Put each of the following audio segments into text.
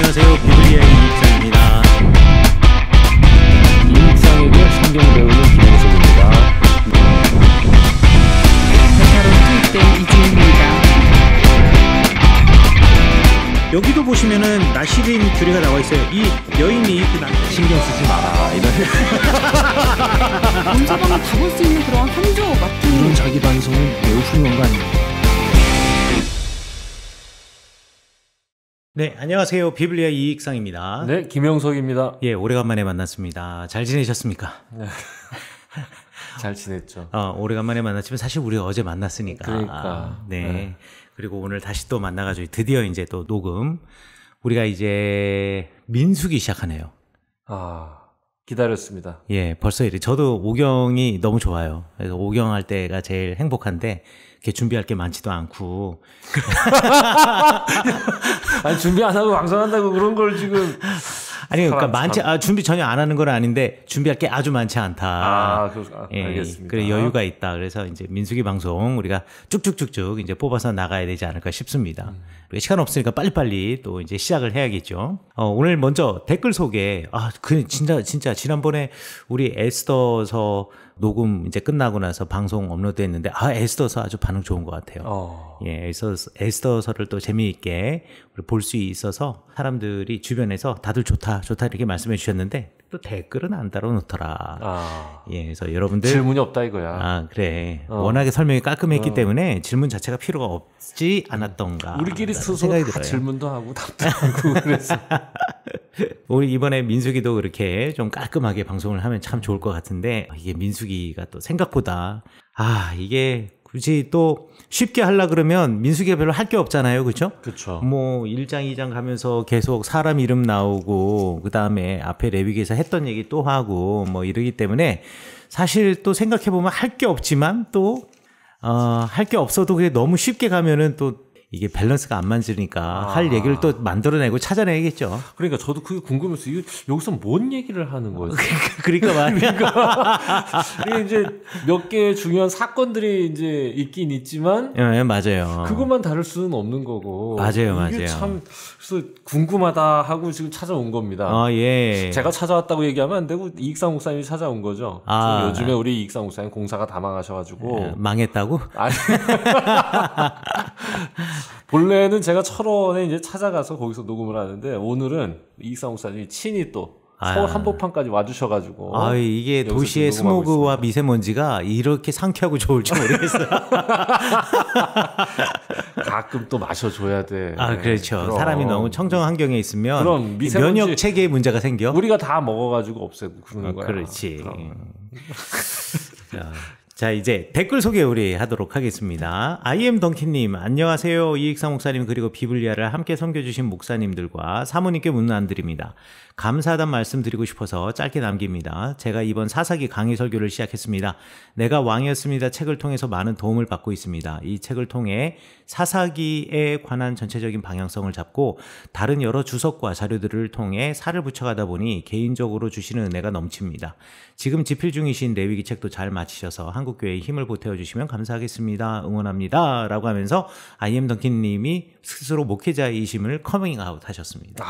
안녕하세요. 비블리아의 이익상입니다. 이익상에게 성경 배우는 김영석입니다. 대타로 투입된 이지은입니다. 여기도 보시면은 나시린 교리가 나와 있어요. 이 여인이 그 남자 신경 쓰지 마라. 이런 언제 가면 다 볼 수 있는 그런 한조 같은 자기 반성은 매우 훌륭한 거 아닙니까? 네, 안녕하세요. 비블리아의 이익상입니다. 네, 김영석입니다. 예, 오래간만에 만났습니다. 잘 지내셨습니까? 잘 지냈죠. 오래간만에 만났지만 사실 우리 어제 만났으니까. 그러니까. 네. 그리고 오늘 다시 또 만나가지고 드디어 이제 또 녹음. 우리가 이제 민수기 시작하네요. 기다렸습니다. 예, 벌써 이래. 저도 오경이 너무 좋아요. 그래서 오경 할 때가 제일 행복한데, 이렇게 준비할 게 많지도 않고. 아니, 준비 안 하고 방송한다고 그런 걸 지금. 아니, 그러니까 준비 전혀 안 하는 건 아닌데, 준비할 게 아주 많지 않다. 예, 알겠습니다. 그래, 여유가 있다. 그래서 이제 민수기 방송 우리가 쭉쭉쭉쭉 이제 뽑아서 나가야 되지 않을까 싶습니다. 우리가 시간 없으니까 빨리빨리 또 이제 시작을 해야겠죠. 오늘 먼저 댓글 소개. 진짜 지난번에 우리 에스더서 녹음 이제 끝나고 나서 방송 업로드 했는데, 에스더서 아주 반응 좋은 것 같아요. 예, 에스더서를 또 재미있게 볼 수 있어서 사람들이 주변에서 다들 좋다 이렇게 말씀해 주셨는데, 또 댓글은 안 달아놓더라. 예, 그래서 여러분들. 질문이 없다 이거야. 그래. 워낙에 설명이 깔끔했기 때문에 질문 자체가 필요가 없지 않았던가. 우리끼리 스스로 다 질문도 하고 답도 하고 그래서. 우리 이번에 민수기도 그렇게 좀 깔끔하게 방송을 하면 참 좋을 것 같은데, 이게 민수기가 또 생각보다, 이게 굳이 또 쉽게 하려 그러면 민수기가 별로 할 게 없잖아요. 그렇죠? 그렇죠. 뭐 1장 2장 가면서 계속 사람 이름 나오고, 그다음에 앞에 레위기에서 했던 얘기 또 하고 뭐 이러기 때문에 사실 또 생각해 보면 할 게 없지만 또 할 게 없어도 그게 너무 쉽게 가면은 또 이게 밸런스가 안 맞으니까 할 얘기를 또 만들어내고 찾아내야겠죠. 그러니까 저도 그게 궁금해서 여기서 뭔 얘기를 하는 거예요? 그러니까 말이야. 이게 이제 몇 개의 중요한 사건들이 이제 있긴 있지만, 예, 맞아요. 그것만 다룰 수는 없는 거고. 맞아요. 이게 참 그래서 궁금하다 하고 지금 찾아온 겁니다. 예. 제가 찾아왔다고 얘기하면 안 되고 이익상 목사님이 찾아온 거죠. 요즘에 우리 이익상 목사님 공사가 다 망하셔가지고. 망했다고? 아니. 본래는 제가 철원에 이제 찾아가서 거기서 녹음을 하는데, 오늘은 이익상 목사님이 친히 또 서울 한복판까지 와주셔가지고. 이게 도시의 스모그와 미세먼지가 이렇게 상쾌하고 좋을지 모르겠어요. 가끔 또 마셔줘야 돼. 그렇죠. 그럼. 사람이 너무 청정 환경에 있으면 그럼 면역 체계에 문제가 생겨. 우리가 다 먹어가지고 없애고 그러는 거야. 그렇지. 자, 이제 댓글 소개 우리 하도록 하겠습니다. IM 덩키님, 안녕하세요. 이익상 목사님 그리고 비블리아를 함께 섬겨주신 목사님들과 사모님께 문안 드립니다. 감사하단 말씀 드리고 싶어서 짧게 남깁니다. 제가 이번 사사기 강의 설교를 시작했습니다. 내가 왕이었습니다 책을 통해서 많은 도움을 받고 있습니다. 이 책을 통해 사사기에 관한 전체적인 방향성을 잡고 다른 여러 주석과 자료들을 통해 살을 붙여가다 보니 개인적으로 주시는 은혜가 넘칩니다. 지금 집필 중이신 레위기 책도 잘 마치셔서 한국교회에 힘을 보태어주시면 감사하겠습니다. 응원합니다. 라고 하면서 IM 덩키님이 스스로 목회자이심을 커밍아웃 하셨습니다.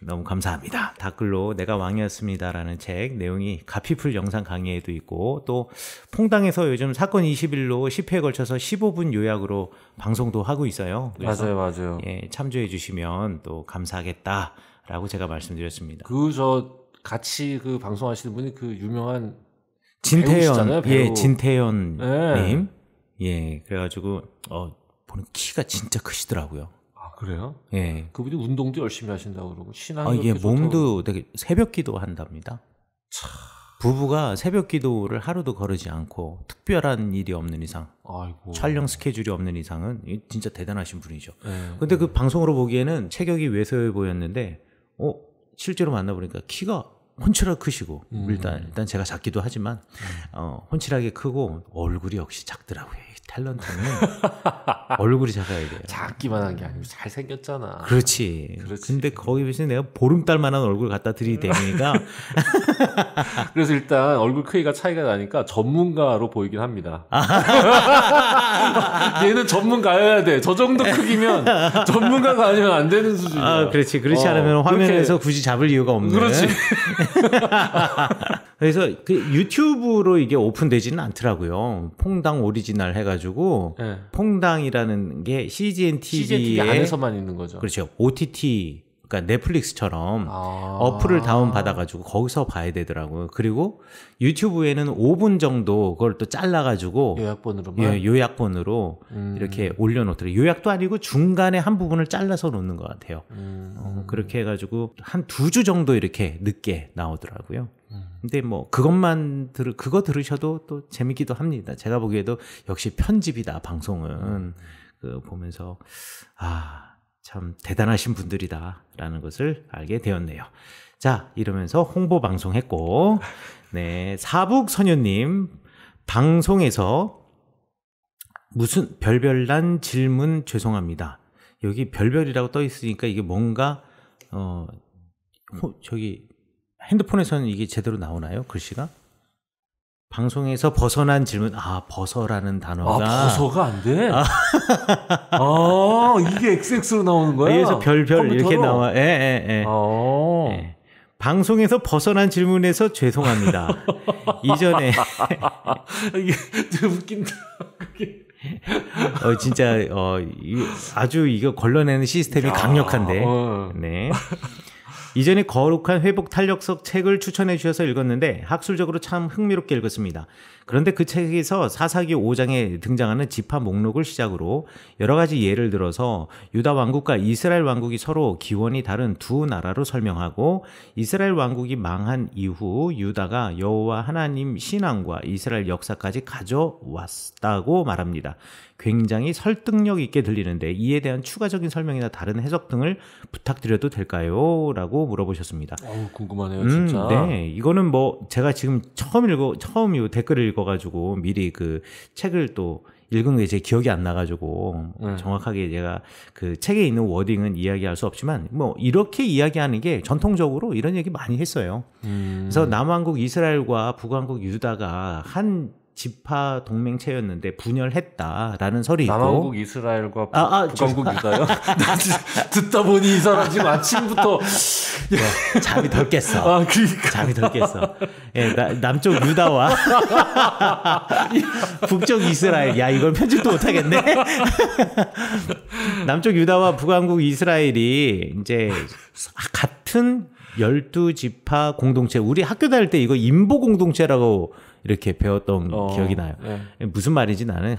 너무 감사합니다. 댓글로 내가 왕이었습니다라는 책 내용이 가피풀 영상 강의에도 있고, 또 퐁당에서 요즘 사건 20일로 10회에 걸쳐서 15분 요약으로 방송도 하고 있어요. 맞아요. 예, 참조해 주시면 또 감사하겠다라고 제가 말씀드렸습니다. 같이 방송하시는 분이 유명한 진태현, 배우. 진태현 네. 님. 예, 그래가지고 보는 키가 진짜 크시더라고요. 그래요? 예. 그분이 운동도 열심히 하신다고 그러고 신앙이 예, 몸도 되게 새벽 기도 한답니다. 부부가 새벽 기도를 하루도 거르지 않고 특별한 일이 없는 이상, 촬영 스케줄이 없는 이상은 진짜 대단하신 분이죠. 근데 그 방송으로 보기에는 체격이 왜소해 보였는데 실제로 만나보니까 키가 훤칠하게 크시고 일단 제가 작기도 하지만 훤칠하게 크고 얼굴이 역시 작더라고요. 탤런트는 얼굴이 작아야 돼요. 작기만 한 게 아니고 잘생겼잖아. 그렇지. 근데 거기 비해서 내가 보름달만한 얼굴 갖다 들이대니까 그래서 일단 얼굴 크기가 차이가 나니까 전문가로 보이긴 합니다. 얘는 전문가여야 돼. 저 정도 크기면 전문가가 아니면 안 되는 수준이야. 아, 그렇지. 그렇지 않으면 화면에서 굳이 잡을 이유가 없는. 그렇지. 그래서 그 유튜브로 이게 오픈되지는 않더라고요. 퐁당 오리지널 해가지고 네. 퐁당이라는 게 CGN TV 안에서만 있는 거죠. 그렇죠. OTT 그러니까 넷플릭스처럼 어플을 다운받아가지고 거기서 봐야 되더라고요. 그리고 유튜브에는 5분 정도 그걸 또 잘라가지고 요약본으로만? 요약본으로 이렇게 올려놓더라고요. 요약도 아니고 중간에 한 부분을 잘라서 놓는 것 같아요. 그렇게 해가지고 한 2주 정도 이렇게 늦게 나오더라고요. 근데 뭐 그거 들으셔도 또 재밌기도 합니다. 제가 보기에도 역시 편집이다 방송은. 그 보면서 참 대단하신 분들이다라는 것을 알게 되었네요. 자, 이러면서 홍보 방송 했고, 네, 사북선녀님 방송에서 무슨 별별난 질문 죄송합니다. 여기 별별이라고 떠 있으니까 이게 뭔가 저기 핸드폰에서는 이게 제대로 나오나요? 글씨가? 방송에서 벗어난 질문. 벗어라는 단어가. 벗어가 안 돼? 이게 XX로 나오는 거야? 여기서 별별 컴퓨터로? 이렇게 나와. 예. 방송에서 벗어난 질문에서 죄송합니다. 이전에. 이게 좀 웃긴다. 진짜, 아주 이거 걸러내는 시스템이 강력한데. 네. 이전에 거룩한 회복 탄력석 책을 추천해 주셔서 읽었는데 학술적으로 참 흥미롭게 읽었습니다. 그런데 그 책에서 사사기 5장에 등장하는 지파 목록을 시작으로 여러 가지 예를 들어서 유다 왕국과 이스라엘 왕국이 서로 기원이 다른 두 나라로 설명하고 이스라엘 왕국이 망한 이후 유다가 여호와 하나님 신앙과 이스라엘 역사까지 가져왔다고 말합니다. 굉장히 설득력 있게 들리는데 이에 대한 추가적인 설명이나 다른 해석 등을 부탁드려도 될까요? 라고 물어보셨습니다. 궁금하네요, 진짜. 네, 이거는 뭐 제가 지금 처음 이 댓글을 읽어가지고 미리 그 책을 또 읽은 게 제 기억이 안 나가지고 정확하게 제가 그 책에 있는 워딩은 이야기할 수 없지만 뭐 이렇게 이야기하는 게 전통적으로 이런 얘기 많이 했어요. 그래서 남왕국 이스라엘과 북왕국 유다가 한 지파 동맹체였는데 분열했다라는 설이 있고 남왕국 이스라엘과 북왕국 유다요? 듣다 보니 이 사람 지금 아침부터 잠이 덜 깼어. 그러니까. 잠이 덜 깼어. 예, 남쪽 유다와 북쪽 이스라엘. 야, 이걸 편집도 못하겠네. 남쪽 유다와 북왕국 이스라엘이 이제 같은 12지파 공동체. 우리 학교 다닐 때 이거 인보 공동체라고 이렇게 배웠던 기억이 나요. 네. 무슨 말인지 나는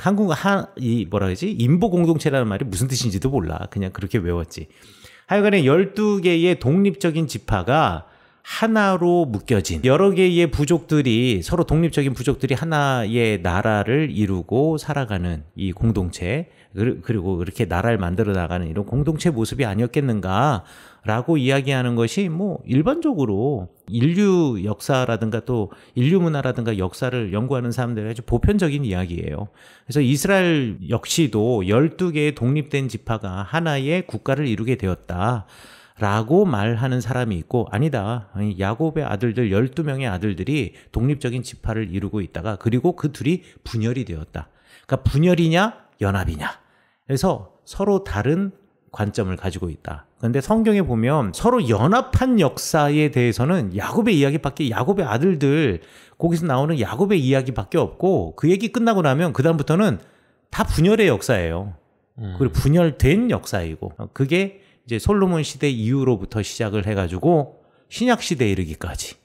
인보 공동체라는 말이 무슨 뜻인지도 몰라. 그냥 그렇게 외웠지. 하여간에 12개의 독립적인 지파가 하나로 묶여진 여러 개의 부족들이 서로 독립적인 부족들이 하나의 나라를 이루고 살아가는 이 공동체 그리고 이렇게 나라를 만들어 나가는 이런 공동체 모습이 아니었겠는가라고 이야기하는 것이 뭐 일반적으로 인류 역사라든가 또 인류 문화라든가 역사를 연구하는 사람들의 아주 보편적인 이야기예요. 그래서 이스라엘 역시도 12개의 독립된 지파가 하나의 국가를 이루게 되었다. 라고 말하는 사람이 있고 아니다. 야곱의 아들들 12명의 아들들이 독립적인 지파를 이루고 있다가 그리고 그 둘이 분열이 되었다. 그러니까 분열이냐 연합이냐. 그래서 서로 다른 관점을 가지고 있다. 그런데 성경에 보면 서로 연합한 역사에 대해서는 야곱의 아들들 거기서 나오는 야곱의 이야기밖에 없고 그 얘기 끝나고 나면 그 다음부터는 다 분열의 역사예요. 그리고 분열된 역사이고 그게 이제 솔로몬 시대 이후로부터 시작을 해가지고 신약 시대에 이르기까지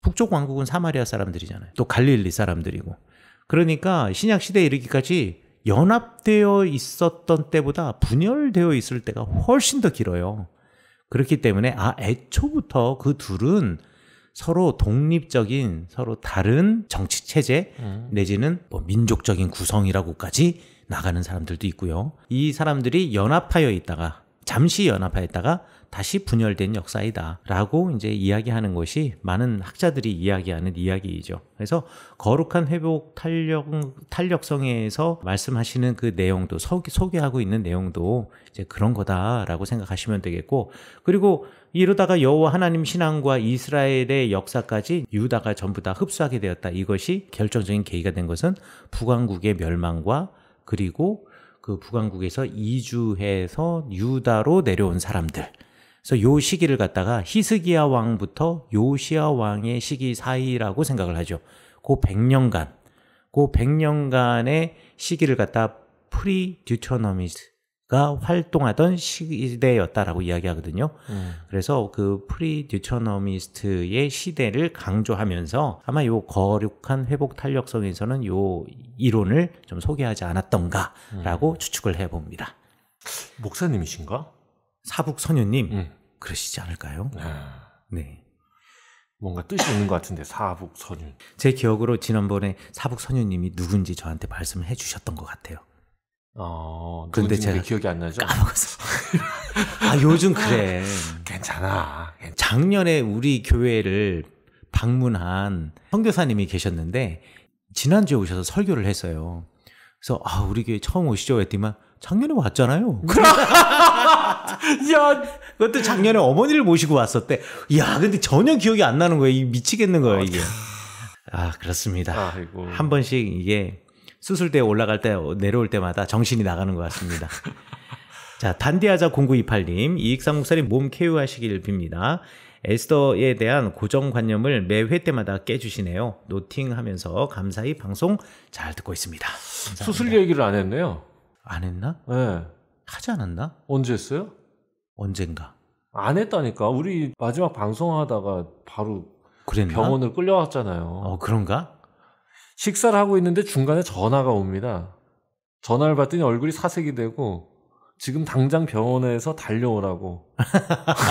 북쪽 왕국은 사마리아 사람들이잖아요. 또 갈릴리 사람들이고 그러니까 신약 시대에 이르기까지 연합되어 있었던 때보다 분열되어 있을 때가 훨씬 더 길어요. 그렇기 때문에 애초부터 그 둘은 서로 독립적인 서로 다른 정치 체제 내지는 뭐 민족적인 구성이라고까지 나가는 사람들도 있고요. 이 사람들이 연합하여 있다가 잠시 연합하였다가 다시 분열된 역사이다라고 이제 이야기하는 것이 많은 학자들이 이야기하는 이야기이죠. 그래서 거룩한 회복 탄력성에서 말씀하시는 그 내용도 소개하고 있는 내용도 이제 그런 거다라고 생각하시면 되겠고, 그리고 이러다가 여호와 하나님 신앙과 이스라엘의 역사까지 유다가 전부 다 흡수하게 되었다. 이것이 결정적인 계기가 된 것은 북왕국의 멸망과 그리고 그 북왕국에서 이주해서 유다로 내려온 사람들. 그래서 요 시기를 갖다가 히스기야 왕부터 요시야 왕의 시기 사이라고 생각을 하죠. 그 100년간의 시기를 갖다 프리듀트로노미스트가 활동하던 시대였다라고 이야기하거든요. 그래서 그 프리듀트로노미스트의 시대를 강조하면서 아마 요 거룩한 회복 탄력성에서는 요 이론을 좀 소개하지 않았던가라고 추측을 해봅니다. 목사님이신가? 사북선유님 그러시지 않을까요? 네. 뭔가 뜻이 있는 것 같은데 사북선유. 제 기억으로 지난번에 사북선유님이 누군지 저한테 말씀을 해주셨던 것 같아요. 근데 제가 기억이 안 나죠? 까먹었어. 아, 요즘 그래. 괜찮아. 작년에 우리 교회를 방문한 선교사님이 계셨는데 지난주에 오셔서 설교를 했어요. 그래서 우리 교회 처음 오시죠 했더니만 작년에 왔잖아요. 야, 그것도 작년에 어머니를 모시고 왔었대. 야, 근데 전혀 기억이 안 나는 거예요. 미치겠는 거예요, 이게. 그렇습니다. 아이고. 한 번씩 이게 수술대에 올라갈 때 내려올 때마다 정신이 나가는 것 같습니다. 자, 단디하자 0928님, 이익상 목사님 몸 쾌유하시길 빕니다. 에스더에 대한 고정관념을 매 회 때마다 깨주시네요. 노팅하면서 감사히 방송 잘 듣고 있습니다. 감사합니다. 수술 얘기를 안 했네요. 안 했나? 네. 하지 않았나? 언제 했어요? 언젠가. 안 했다니까. 우리 마지막 방송하다가 바로 그랬나? 병원을 끌려왔잖아요. 그런가? 식사를 하고 있는데 중간에 전화가 옵니다. 전화를 받더니 얼굴이 사색이 되고 지금 당장 병원에서 달려오라고.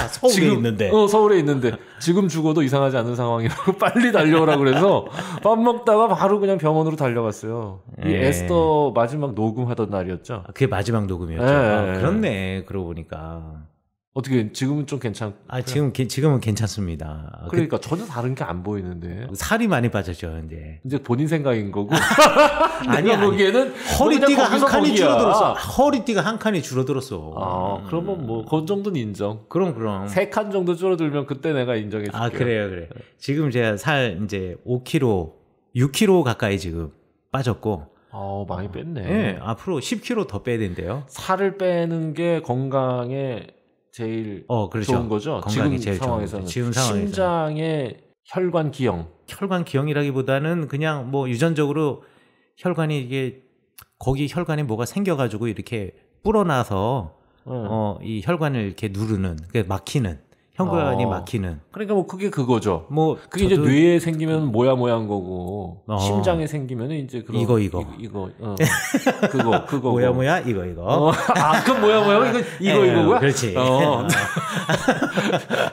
서울에 지금, 있는데. 서울에 있는데 지금 죽어도 이상하지 않은 상황이라고 빨리 달려오라고 그래서 밥 먹다가 바로 그냥 병원으로 달려갔어요. 이 에스더 마지막 녹음하던 날이었죠. 그게 마지막 녹음이었죠. 그렇네. 그러고 보니까. 어떻게 지금은 좀 괜찮? 지금은 괜찮습니다. 그러니까 전혀 다른 게 안 보이는데. 살이 많이 빠졌죠, 이제 본인 생각인 거고. 아니 보기에는 허리띠가 한 칸이 줄어들었어. 허리띠가 한 칸이 줄어들었어. 그러면 뭐 그 정도는 인정. 그럼 3칸 정도 줄어들면 그때 내가 인정해 줄게요. 그래. 지금 제가 살 이제 5kg, 6kg 가까이 지금 빠졌고. 많이 뺐네. 네, 앞으로 10kg 더 빼야 된대요. 살을 빼는 게 건강에 제일 그렇죠. 좋은 거죠. 건강이 지금 제일 상황에서는. 지금 상황에서. 심장의 혈관 기형. 혈관 기형이라기보다는 그냥 뭐 유전적으로 혈관이 이게 거기 혈관에 뭐가 생겨가지고 이렇게 불어나서 이 혈관을 이렇게 누르는, 막히는. 혈관이 막히는. 그러니까 뭐 그게 그거죠. 뭐 그게 이제 뇌에 생기면 모야모야한 거고 심장에 생기면 이제 그런 이거 그거 모야모야 이거 그럼 모야모야 이거고요? 그렇지.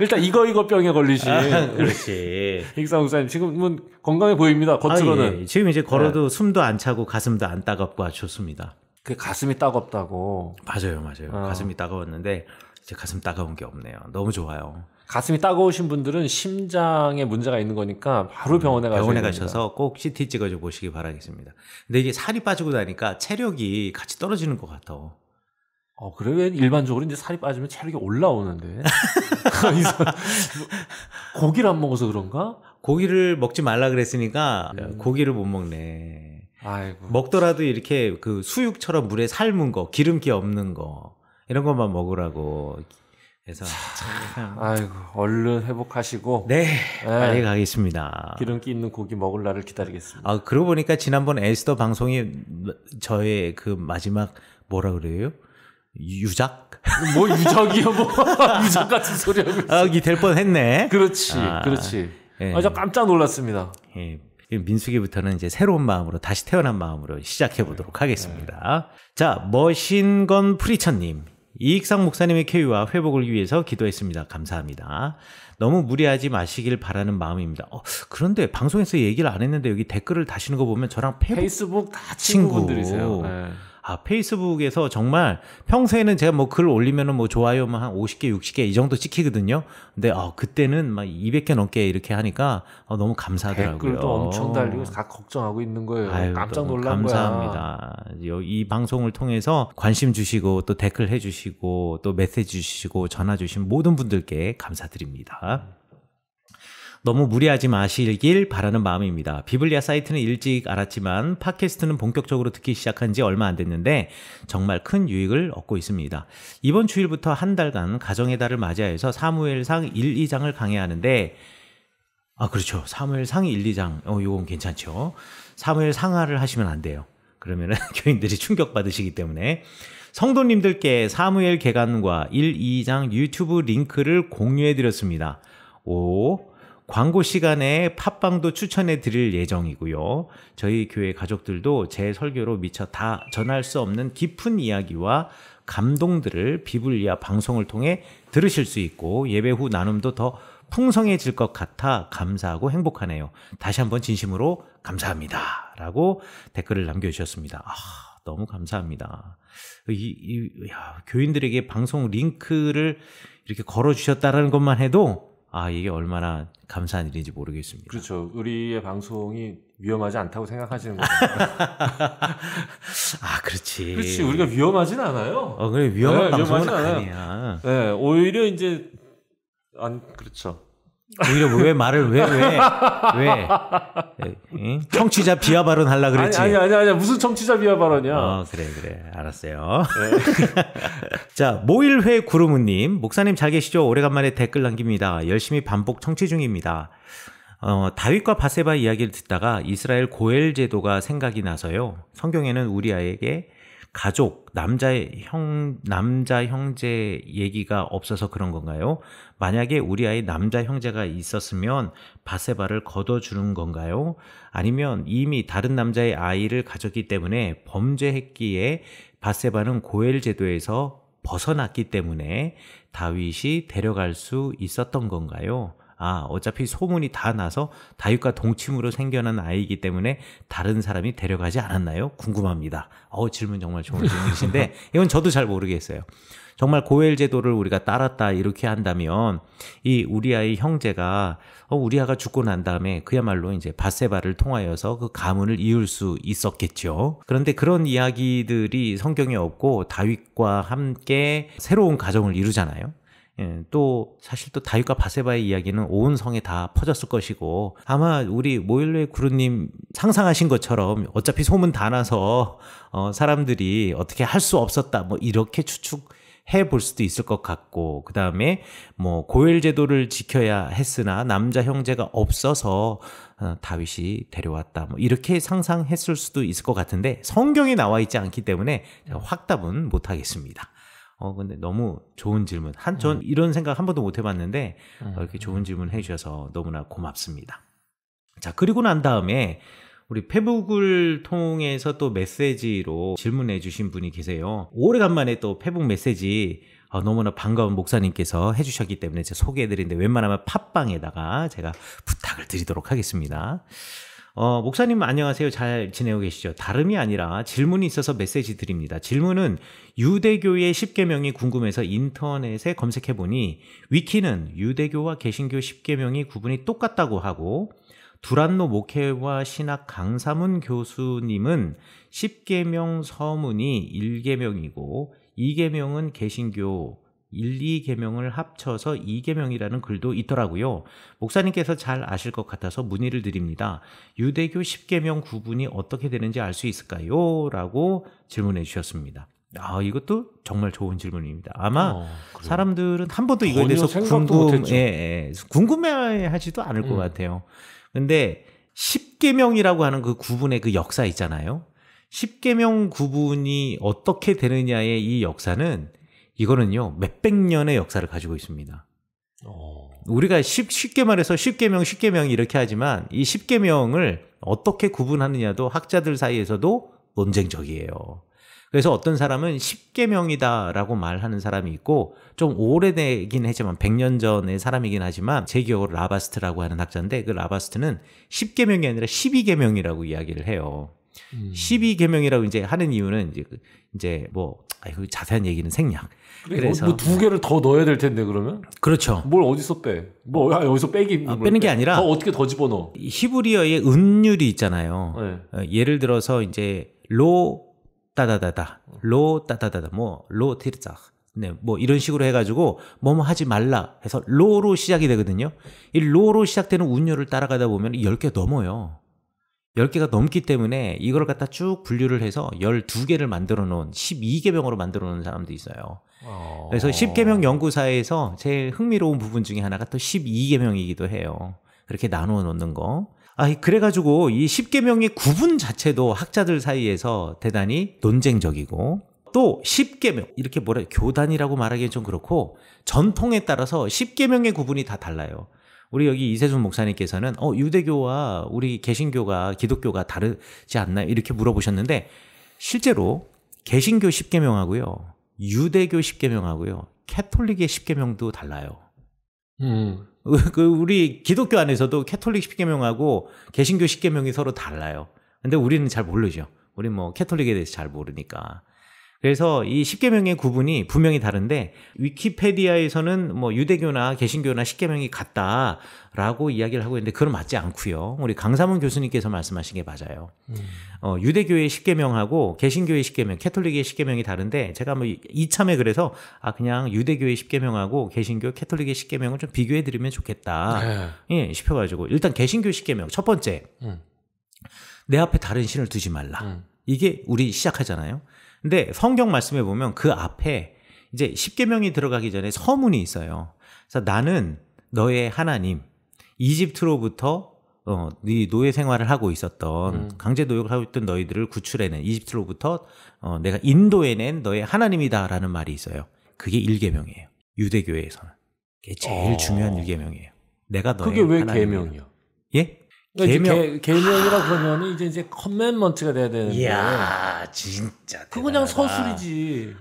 일단 이거 병에 걸리신 그렇지. 익상 목사님 지금은 건강해 보입니다. 겉으로는. 지금 이제 걸어도 숨도 안 차고 가슴도 안 따갑고 좋습니다. 그 가슴이 따갑다고. 맞아요. 가슴이 따가웠는데 이제 가슴 따가운 게 없네요. 너무 좋아요. 가슴이 따가우신 분들은 심장에 문제가 있는 거니까 바로 병원에 가셔서 꼭 CT 찍어줘 보시기 바라겠습니다. 근데 이게 살이 빠지고 나니까 체력이 같이 떨어지는 것 같아. 그래? 왜 일반적으로 이제 살이 빠지면 체력이 올라오는데? 고기를 안 먹어서 그런가? 고기를 먹지 말라 그랬으니까 고기를 못 먹네. 아이고. 먹더라도 이렇게 그 수육처럼 물에 삶은 거, 기름기 없는 거. 이런 것만 먹으라고 해서 아이고 얼른 회복하시고 빨리 가겠습니다. 기름기 있는 고기 먹을 날을 기다리겠습니다. 그러고 보니까 지난번 에스더 방송이 저의 그 마지막 뭐라 그래요? 유작? 뭐 유작이요? 뭐 유작 같은 소리 하고 있어. 이 될 뻔했네. 그렇지. 저 깜짝 놀랐습니다. 민수기부터는 이제 새로운 마음으로 다시 태어난 마음으로 시작해 보도록 하겠습니다. 자, 머신건 프리처님. 이익상 목사님의 쾌유와 회복을 위해서 기도했습니다. 감사합니다. 너무 무리하지 마시길 바라는 마음입니다. 그런데 방송에서 얘기를 안 했는데 여기 댓글을 다시는 거 보면 저랑 페이스북 다 친구분들이세요. 페이스북에서 정말 평소에는 제가 뭐 글 올리면은 뭐 좋아요만 한 50개, 60개 이 정도 찍히거든요. 근데 그때는 막 200개 넘게 이렇게 하니까 너무 감사하더라고요. 댓글도 엄청 달리고 다 걱정하고 있는 거예요. 아유, 깜짝 놀란 감사합니다. 이 방송을 통해서 관심 주시고 또 댓글 해주시고 또 메시지 주시고 전화 주신 모든 분들께 감사드립니다. 너무 무리하지 마시길 바라는 마음입니다. 비블리아 사이트는 일찍 알았지만 팟캐스트는 본격적으로 듣기 시작한 지 얼마 안 됐는데 정말 큰 유익을 얻고 있습니다. 이번 주일부터 한 달간 가정의 달을 맞이해서 사무엘상 1, 2장을 강해하는데 그렇죠. 사무엘상 1, 2장 이건 괜찮죠. 사무엘 상하를 하시면 안 돼요. 그러면 교인들이 충격받으시기 때문에 성도님들께 사무엘 개간과 1, 2장 유튜브 링크를 공유해 드렸습니다. 광고 시간에 팟빵도 추천해 드릴 예정이고요. 저희 교회 가족들도 제 설교로 미처 다 전할 수 없는 깊은 이야기와 감동들을 비블리아 방송을 통해 들으실 수 있고 예배 후 나눔도 더 풍성해질 것 같아 감사하고 행복하네요. 다시 한번 진심으로 감사합니다. 라고 댓글을 남겨주셨습니다. 너무 감사합니다. 교인들에게 방송 링크를 이렇게 걸어주셨다는 것만 해도 이게 얼마나 감사한 일인지 모르겠습니다. 그렇죠. 우리의 방송이 위험하지 않다고 생각하시는 거죠. 그렇지. 그렇지. 우리가 위험하진 않아요. 그래, 위험한 방송은 아니야. 네, 오히려 이제 그렇죠. 오히려 왜 말을 왜 청취자 비하 발언 하려고 그랬지. 아니 무슨 청취자 비하 발언이야. 그래 알았어요. 네. 자, 모일회 구루무님, 목사님 잘 계시죠? 오래간만에 댓글 남깁니다. 열심히 반복 청취 중입니다. 다윗과 바세바 이야기를 듣다가 이스라엘 고엘 제도가 생각이 나서요. 성경에는 우리아에게 가족, 남자 형제 얘기가 없어서 그런 건가요? 만약에 우리 아이 남자 형제가 있었으면 바세바를 거둬주는 건가요? 아니면 이미 다른 남자의 아이를 가졌기 때문에 범죄했기에 바세바는 고엘 제도에서 벗어났기 때문에 다윗이 데려갈 수 있었던 건가요? 어차피 소문이 다 나서 다윗과 동침으로 생겨난 아이이기 때문에 다른 사람이 데려가지 않았나요? 궁금합니다. 질문 정말 좋은 질문이신데 이건 저도 잘 모르겠어요. 정말 고엘 제도를 우리가 따랐다 이렇게 한다면 이 우리아의 형제가 우리아가 죽고 난 다음에 그야말로 이제 바세바를 통하여서 그 가문을 이을 수 있었겠죠. 그런데 그런 이야기들이 성경에 없고 다윗과 함께 새로운 가정을 이루잖아요. 또 사실 또 다윗과 바세바의 이야기는 온 성에 다 퍼졌을 것이고 아마 우리 모일레 구루님 상상하신 것처럼 어차피 소문 다 나서 사람들이 어떻게 할 수 없었다 뭐 이렇게 추측해 볼 수도 있을 것 같고 그 다음에 뭐 고엘 제도를 지켜야 했으나 남자 형제가 없어서 다윗이 데려왔다 뭐 이렇게 상상했을 수도 있을 것 같은데 성경에 나와 있지 않기 때문에 제가 확답은 못 하겠습니다. 근데 너무 좋은 질문. 전 이런 생각 한 번도 못 해봤는데, 이렇게 좋은 질문 해주셔서 너무나 고맙습니다. 자, 그리고 난 다음에, 우리 페북을 통해서 또 메시지로 질문해 주신 분이 계세요. 오래간만에 또 페북 메시지, 너무나 반가운 목사님께서 해주셨기 때문에 제가 소개해드리는데, 웬만하면 팟빵에다가 제가 부탁을 드리도록 하겠습니다. 목사님 안녕하세요. 잘 지내고 계시죠? 다름이 아니라 질문이 있어서 메시지 드립니다. 질문은 유대교의 10계명이 궁금해서 인터넷에 검색해보니 위키는 유대교와 개신교 10계명이 구분이 똑같다고 하고 두란노 목회와 신학 강사문 교수님은 10계명 서문이 1계명이고 2계명은 개신교 1, 2계명을 합쳐서 2계명이라는 글도 있더라고요. 목사님께서 잘 아실 것 같아서 문의를 드립니다. 유대교 10계명 구분이 어떻게 되는지 알 수 있을까요? 라고 질문해 주셨습니다. 이것도 정말 좋은 질문입니다. 아마 사람들은 한 번도 이거에 대해서 궁금해하지도 않을 것 같아요. 근데 10계명이라고 하는 그 구분의 그 역사 있잖아요. 10계명 구분이 어떻게 되느냐의 이 역사는 이거는요, 몇백 년의 역사를 가지고 있습니다. 우리가 쉽게 말해서 10계명 이렇게 하지만 이 10계명을 어떻게 구분하느냐도 학자들 사이에서도 논쟁적이에요. 그래서 어떤 사람은 10계명이다라고 말하는 사람이 있고 좀 오래되긴 했지만 100년 전의 사람이긴 하지만 제 기억으로 라바스트라고 하는 학자인데 그 라바스트는 10계명이 아니라 12계명이라고 이야기를 해요. 12계명이라고 이제 하는 이유는 이제 뭐 자세한 얘기는 생략. 그래서 뭐 두 개를 더 넣어야 될 텐데 그러면? 그렇죠. 뭘 어디서 빼? 뭐 여기서 빼기 빼는 게 아니라 더 어떻게 더 집어넣어? 히브리어의 음률이 있잖아요. 네. 예를 들어서 이제 로 따다다다, 로 따다다다, 뭐 로 티르자, 네, 뭐 이런 식으로 해가지고 뭐뭐 하지 말라 해서 로로 시작이 되거든요. 이 로로 시작되는 운율을 따라가다 보면 10개 넘어요. 10개가 넘기 때문에 이걸 갖다 쭉 분류를 해서 12개를 만들어 놓은 12계명으로 만들어 놓은 사람도 있어요. 그래서 10계명 연구사에서 제일 흥미로운 부분 중에 하나가 또 12계명이기도 해요. 그렇게 나누어 놓는 거. 그래가지고 이 10계명의 구분 자체도 학자들 사이에서 대단히 논쟁적이고, 또 10계명, 이렇게 교단이라고 말하기엔 좀 그렇고, 전통에 따라서 10계명의 구분이 다 달라요. 우리 여기 이세준 목사님께서는 유대교와 우리 개신교가, 기독교가 다르지 않나요? 이렇게 물어보셨는데, 실제로 개신교 10계명하고요, 유대교 10계명하고요, 캐톨릭의 10계명도 달라요. 우리 기독교 안에서도 캐톨릭 10계명하고 개신교 10계명이 서로 달라요. 근데 우리는 잘 모르죠. 우리 뭐 캐톨릭에 대해서 잘 모르니까. 그래서 이 10계명의 구분이 분명히 다른데, 위키페디아에서는 뭐 유대교나 개신교나 10계명이 같다라고 이야기를 하고 있는데 그건 맞지 않고요. 우리 강사문 교수님께서 말씀하신 게 맞아요. 유대교의 10계명하고 개신교의 10계명, 캐톨릭의 10계명이 다른데, 제가 뭐 이참에 그래서 그냥 유대교의 10계명하고 개신교, 캐톨릭의 10계명을 좀 비교해 드리면 좋겠다. 예, 싶어가지고 일단 개신교 10계명 첫 번째, 내 앞에 다른 신을 두지 말라. 이게 우리 시작하잖아요. 근데 성경 말씀에 보면 그 앞에 이제 10계명이 들어가기 전에 서문이 있어요. 그래서 나는 너의 하나님, 이집트로부터 네 노예 생활을 하고 있었던, 강제 노역을 하고 있던 너희들을 구출해낸, 이집트로부터 내가 인도해낸 너의 하나님이다라는 말이 있어요. 그게 1계명이에요. 유대교에서는. 그게 제일 중요한 1계명이에요. 내가 너의 그게 왜 하나님이야. 계명이야? 예? 계명이라 그러면 이제 커맨먼트가 돼야 되는데. 이야, 진짜. 그거 그냥 서술이지.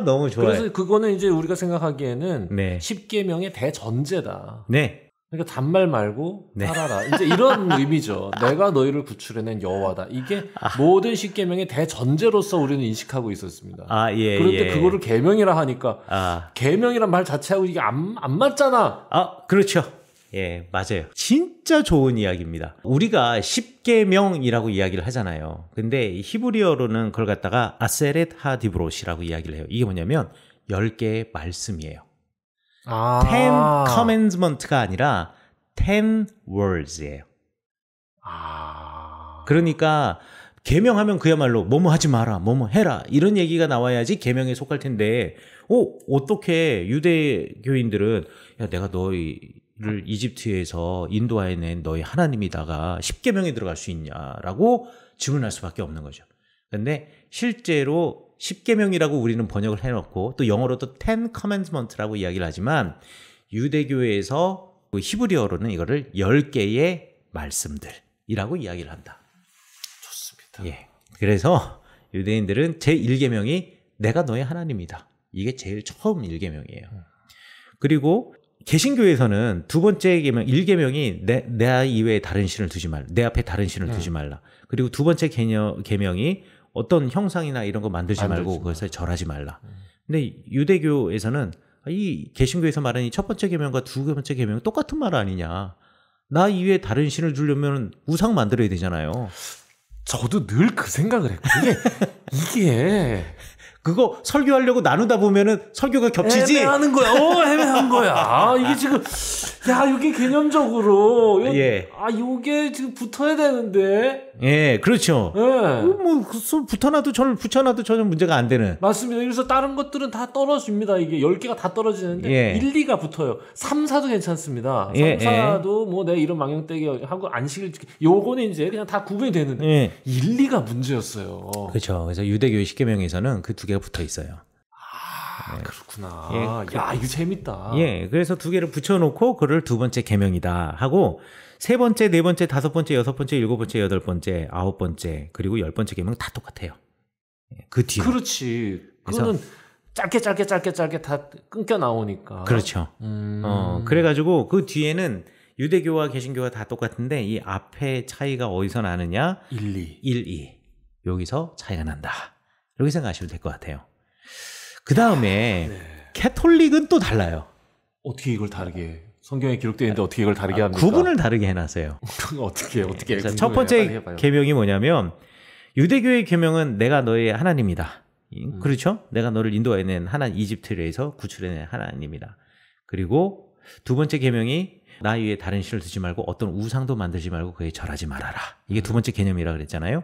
너무 좋아요. 그래서 그거는 이제 우리가 생각하기에는 네. 10계명의 대전제다. 네. 그러니까 단말 말고 네. 살아라. 이제 이런 의미죠. 내가 너희를 구출해낸 여호와다. 이게 모든 10계명의 대전제로서 우리는 인식하고 있었습니다. 예. 그런데 예. 그거를 계명이라 하니까 계명이란 말 자체하고 이게 안 맞잖아. 그렇죠. 예, 맞아요. 진짜 좋은 이야기입니다. 우리가 10계명이라고 이야기를 하잖아요. 근데 히브리어로는 그걸 갖다가 아세렛 하디브롯이라고 이야기를 해요. 이게 뭐냐면 10개의 말씀이에요. 10 commandment가 아니라 10 words예요. 그러니까 계명하면 그야말로 뭐뭐 하지 마라, 뭐뭐 해라, 이런 얘기가 나와야지 계명에 속할 텐데, 어떻게 유대교인들은 내가 너희를 이집트에서 인도해낸 너희 하나님이다가 10계명에 들어갈 수 있냐라고 질문할 수밖에 없는 거죠. 그런데 실제로 10계명이라고 우리는 번역을 해놓고, 또 영어로도 10 commandment라고 이야기를 하지만, 유대교에서 히브리어로는 이거를 10개의 말씀들이라고 이야기를 한다. 좋습니다. 예. 그래서 유대인들은 제1계명이 내가 너의 하나님이다. 이게 제일 처음 1계명이에요. 그리고 개신교에서는 두 번째 계명, 1계명이 내 이외에 다른 신을 두지 말라. 내 앞에 다른 신을 두지 말라. 그리고 두 번째 계명이 어떤 형상이나 이런 거 만들지 말고 그것을 절하지 말라. 근데 유대교에서는 이 개신교에서 말하는 이 첫 번째 계명과 두 번째 계명은 똑같은 말 아니냐. 나 이외에 다른 신을 주려면 우상 만들어야 되잖아요. 저도 늘 그 생각을 했고, 이게 그거 설교하려고 나누다 보면은 설교가 겹치지? 애매하는 거야. 애매한 거야. 이게 지금, 이게 개념적으로. 이게 지금 붙어야 되는데. 예, 그렇죠. 예. 붙여놔도 전혀 문제가 안 되는. 맞습니다. 그래서 다른 것들은 다 떨어집니다. 이게 10개가 다 떨어지는데, 1, 2가 붙어요. 3, 4도 괜찮습니다. 3, 4도 뭐 내 이런 망령되게 하고 안식일, 요거는 이제 그냥 다 구분이 되는데, 1, 2가 문제였어요. 그렇죠. 그래서 유대교의 10계명에서는 그 두 개가 붙어 있어요. 그렇구나. 이거 재밌다. 그래서 두 개를 붙여놓고 그를 두 번째 계명이다 하고, 세 번째, 네 번째, 다섯 번째, 여섯 번째, 일곱 번째, 여덟 번째, 아홉 번째, 그리고 열 번째 계명 다 똑같아요. 그 뒤로. 그렇지. 그거는 짧게 다 끊겨 나오니까. 그렇죠. 그래가지고 그 뒤에는 유대교와 개신교가 다 똑같은데 이 앞에 차이가 어디서 나느냐? 1, 2. 1, 2. 여기서 차이가 난다. 이렇게 생각하시면 될 것 같아요. 그 다음에 캐톨릭은 또 달라요. 어떻게 이걸 다르게 성경에 기록되어 있는데 어떻게 이걸 다르게 합니까? 구분을 다르게 해놨어요. 어떻게 그래서 첫 번째 계명이 뭐냐면 유대교의 계명은 내가 너의 하나님이다. 그렇죠? 내가 너를 인도해낸 이집트에서 구출해낸 하나님이다. 그리고 두 번째 계명이 나 위에 다른 신을 두지 말고 어떤 우상도 만들지 말고 그에 절하지 말아라. 이게 두 번째 개념이라 그랬잖아요.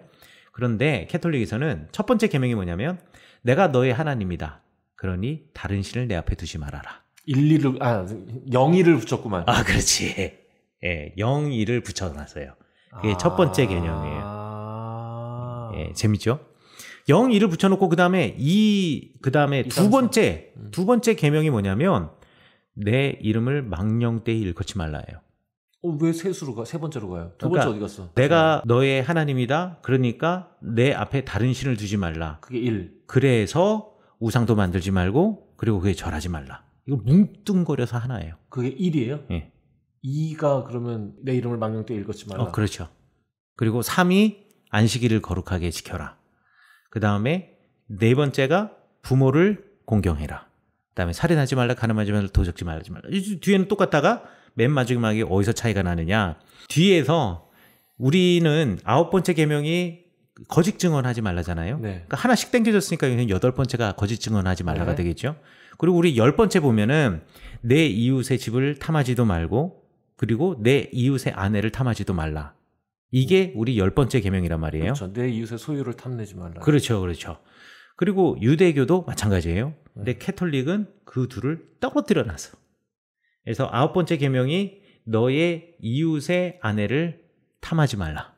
그런데 캐톨릭에서는 첫 번째 계명이 뭐냐면 내가 너의 하나님이다. 그러니 다른 신을 내 앞에 두지 말아라. 영의를 붙였구만. 아, 그렇지. 예, 영의를 붙여놨어요. 그게 첫 번째 개념이에요. 예, 재밌죠? 영의를 붙여놓고 그 다음에 두 번째 계명이 뭐냐면 내 이름을 망령되이 일컫지 말라예요. 왜 세 번째로 가요? 두 번째 어디 갔어? 내가 너의 하나님이다. 그러니까 내 앞에 다른 신을 두지 말라. 그게 1. 그래서 우상도 만들지 말고 그리고 그에 절하지 말라. 이거 뭉뚱거려서 하나예요. 그게 1이에요? 예. 2가 그러면 내 이름을 망령되이 일컫지 말라. 그렇죠. 그리고 3이 안식일을 거룩하게 지켜라. 그 다음에 네 번째가 부모를 공경해라. 그 다음에 살인하지 말라, 간음하지 말라, 도적지 말지 말라. 이 뒤에는 똑같다가 맨 마지막에 어디서 차이가 나느냐. 뒤에서 우리는 9번째 계명이 거짓 증언하지 말라잖아요. 네. 그러니까 하나씩 땡겨졌으니까 8번째가 거짓 증언하지 말라가 네. 되겠죠. 그리고 우리 10번째 보면은 내 이웃의 집을 탐하지도 말고 그리고 내 이웃의 아내를 탐하지도 말라. 이게 우리 10번째 계명이란 말이에요. 그렇죠. 내 이웃의 소유를 탐내지 말라. 그렇죠. 그렇죠. 그리고 유대교도 마찬가지예요. 근데 캐톨릭은 그 둘을 떨어뜨려 놨어. 그래서 9번째 계명이 너의 이웃의 아내를 탐하지 말라.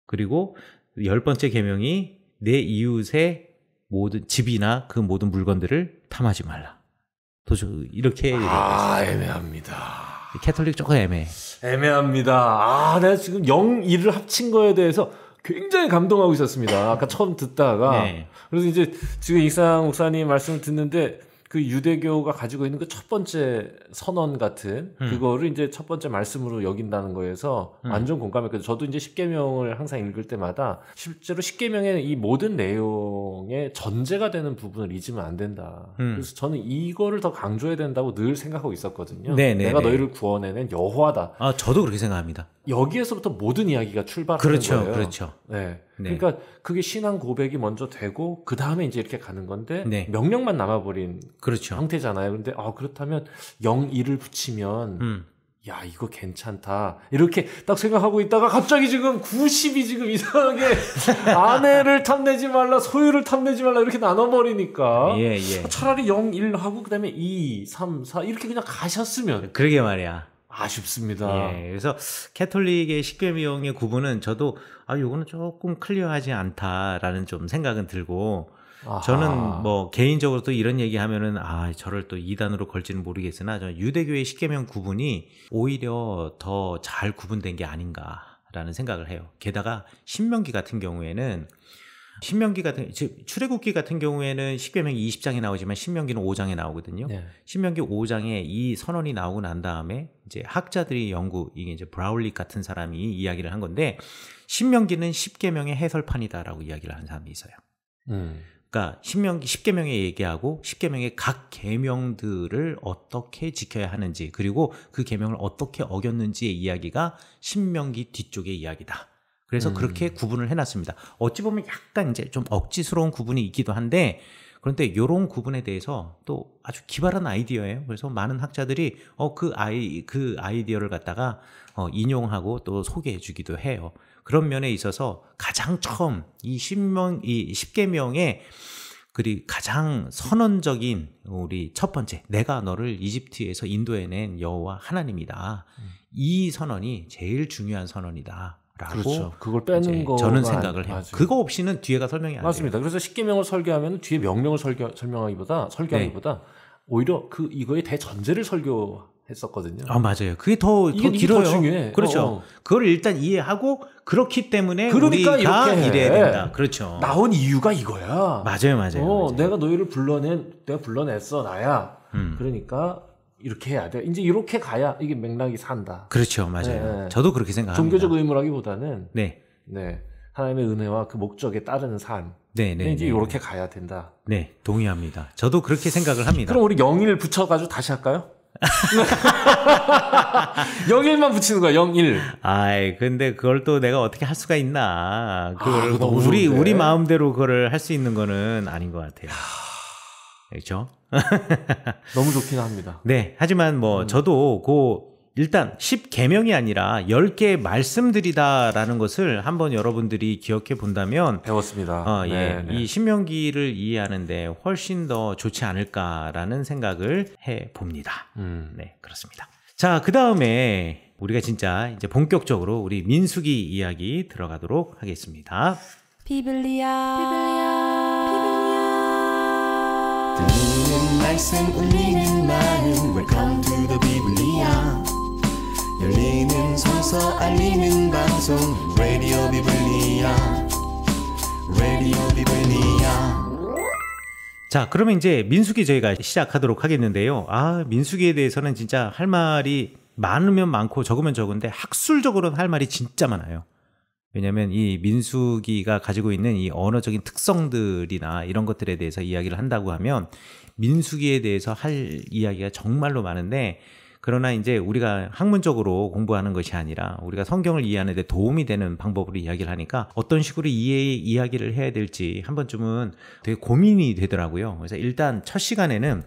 그리고 10번째 계명이 내 이웃의 모든 집이나 그 모든 물건들을 탐하지 말라. 도저히 이렇게 애매합니다. 캐톨릭 조금 애매합니다. 내가 지금 0,1을 합친 거에 대해서 굉장히 감동하고 있었습니다. 아까 처음 듣다가. 네. 그래서 이제 지금 익상 목사님 말씀을 듣는데 그 유대교가 가지고 있는 그 첫 번째 선언 같은 그거를 이제 첫 번째 말씀으로 여긴다는 거에서 완전 공감했거든요. 저도 이제 십계명을 항상 읽을 때마다 실제로 십계명의 이 모든 내용의 전제가 되는 부분을 잊으면 안 된다. 그래서 저는 이거를 더 강조해야 된다고 늘 생각하고 있었거든요. 내가 너희를 구원해낸 여호와다. 저도 그렇게 생각합니다. 여기에서부터 모든 이야기가 출발하는 거예요. 그렇죠. 네. 그러니까 그게 신앙 고백이 먼저 되고 그 다음에 이제 이렇게 가는 건데 명령만 남아버린 형태잖아요. 그런데 그렇다면 0,1을 붙이면 야 이거 괜찮다 이렇게 딱 생각하고 있다가 갑자기 지금 90이 지금 이상하게 아내를 탐내지 말라 소유를 탐내지 말라 이렇게 나눠버리니까 차라리 0,1 하고 그 다음에 2, 3, 4 이렇게 그냥 가셨으면 그러게 말이야. 아쉽습니다. 그래서 캐톨릭의 십계명의 구분은 저도 요거는 조금 클리어하지 않다라는 좀 생각은 들고 저는 뭐 개인적으로 또 이런 얘기하면은 저를 또 이단으로 걸지는 모르겠으나 저는 유대교의 십계명 구분이 오히려 더 잘 구분된 게 아닌가라는 생각을 해요. 게다가 신명기 같은 경우에는 출애굽기 같은 경우에는 십계명이 20장에 나오지만 신명기는 5장에 나오거든요. 신명기 5장에 이 선언이 나오고 난 다음에 이제 학자들이 이게 이제 브라울릭 같은 사람이 이야기를 한 건데 신명기는 십계명의 해설판이다라고 이야기를 하는 사람이 있어요. 그러니까 십계명에 얘기하고 십계명의 각 계명들을 어떻게 지켜야 하는지 그리고 그 계명을 어떻게 어겼는지의 이야기가 신명기 뒤쪽의 이야기다. 그래서 그렇게 구분을 해놨습니다. 어찌 보면 약간 이제 좀 억지스러운 구분이 있기도 한데 그런데 이런 구분에 대해서 또 아주 기발한 아이디어예요. 그래서 많은 학자들이 그 아이디어를 갖다가 인용하고 또 소개해주기도 해요. 그런 면에 있어서 가장 처음 이 십계명의 가장 선언적인 우리 첫 번째 내가 너를 이집트에서 인도해낸 여호와 하나님이다. 이 선언이 제일 중요한 선언이다. 그렇죠. 그걸 빼는 거 저는 생각을 해요. 맞아요. 그거 없이는 뒤에가 설명이 안 돼요. 맞습니다. 그래서 십계명을 설계하면 뒤에 명령을 설계하기보다 오히려 이거의 대전제를 설교했었거든요. 맞아요. 그게 더 길어요. 더 중요해. 그렇죠. 그걸 일단 이해하고 그렇기 때문에 우리가 이래야 된다. 그렇죠. 나온 이유가 이거야. 맞아요. 내가 너희를 내가 불러냈어 나야. 그러니까 이렇게 해야 돼. 이제 이렇게 가야 이게 맥락이 산다. 그렇죠. 맞아요. 저도 그렇게 생각합니다. 종교적 의무라기보다는 하나님의 은혜와 그 목적에 따르는 삶. 네. 이제 이렇게 가야 된다. 네, 동의합니다. 저도 그렇게 생각을 합니다. 그럼 우리 0일 붙여가지고 다시 할까요? 0일만 붙이는 거야, 0일. 아이, 근데 그걸 또 내가 어떻게 할 수가 있나. 그걸 너무 우리 마음대로 그걸 할 수 있는 거는 아닌 것 같아요. 그렇죠? 너무 좋긴 합니다. 네, 하지만 뭐 저도 일단 10계명이 아니라 10개의 말씀들이다라는 것을 한번 여러분들이 기억해 본다면 배웠습니다. 이 신명기를 이해하는데 훨씬 더 좋지 않을까라는 생각을 해 봅니다. 네, 그렇습니다. 자, 그다음에 우리가 진짜 이제 본격적으로 우리 민수기 이야기 들어가도록 하겠습니다. 비블리아 들리는 말씀 울리는 마음 Welcome to the 비블리아 열리는 성서 알리는 방송 라디오 비블리아 자, 그러면 이제 민수기 저희가 시작하도록 하겠는데요. 민수기에 대해서는 진짜 할 말이 많으면 많고 적으면 적은데 학술적으로는 할 말이 진짜 많아요. 왜냐하면 이 민수기가 가지고 있는 이 언어적인 특성들이나 이런 것들에 대해서 이야기를 한다고 하면 민수기에 대해서 할 이야기가 정말로 많은데, 그러나 이제 우리가 학문적으로 공부하는 것이 아니라 우리가 성경을 이해하는 데 도움이 되는 방법으로 이야기를 하니까 어떤 식으로 이야기를 해야 될지 한 번쯤은 되게 고민이 되더라고요. 그래서 일단 첫 시간에는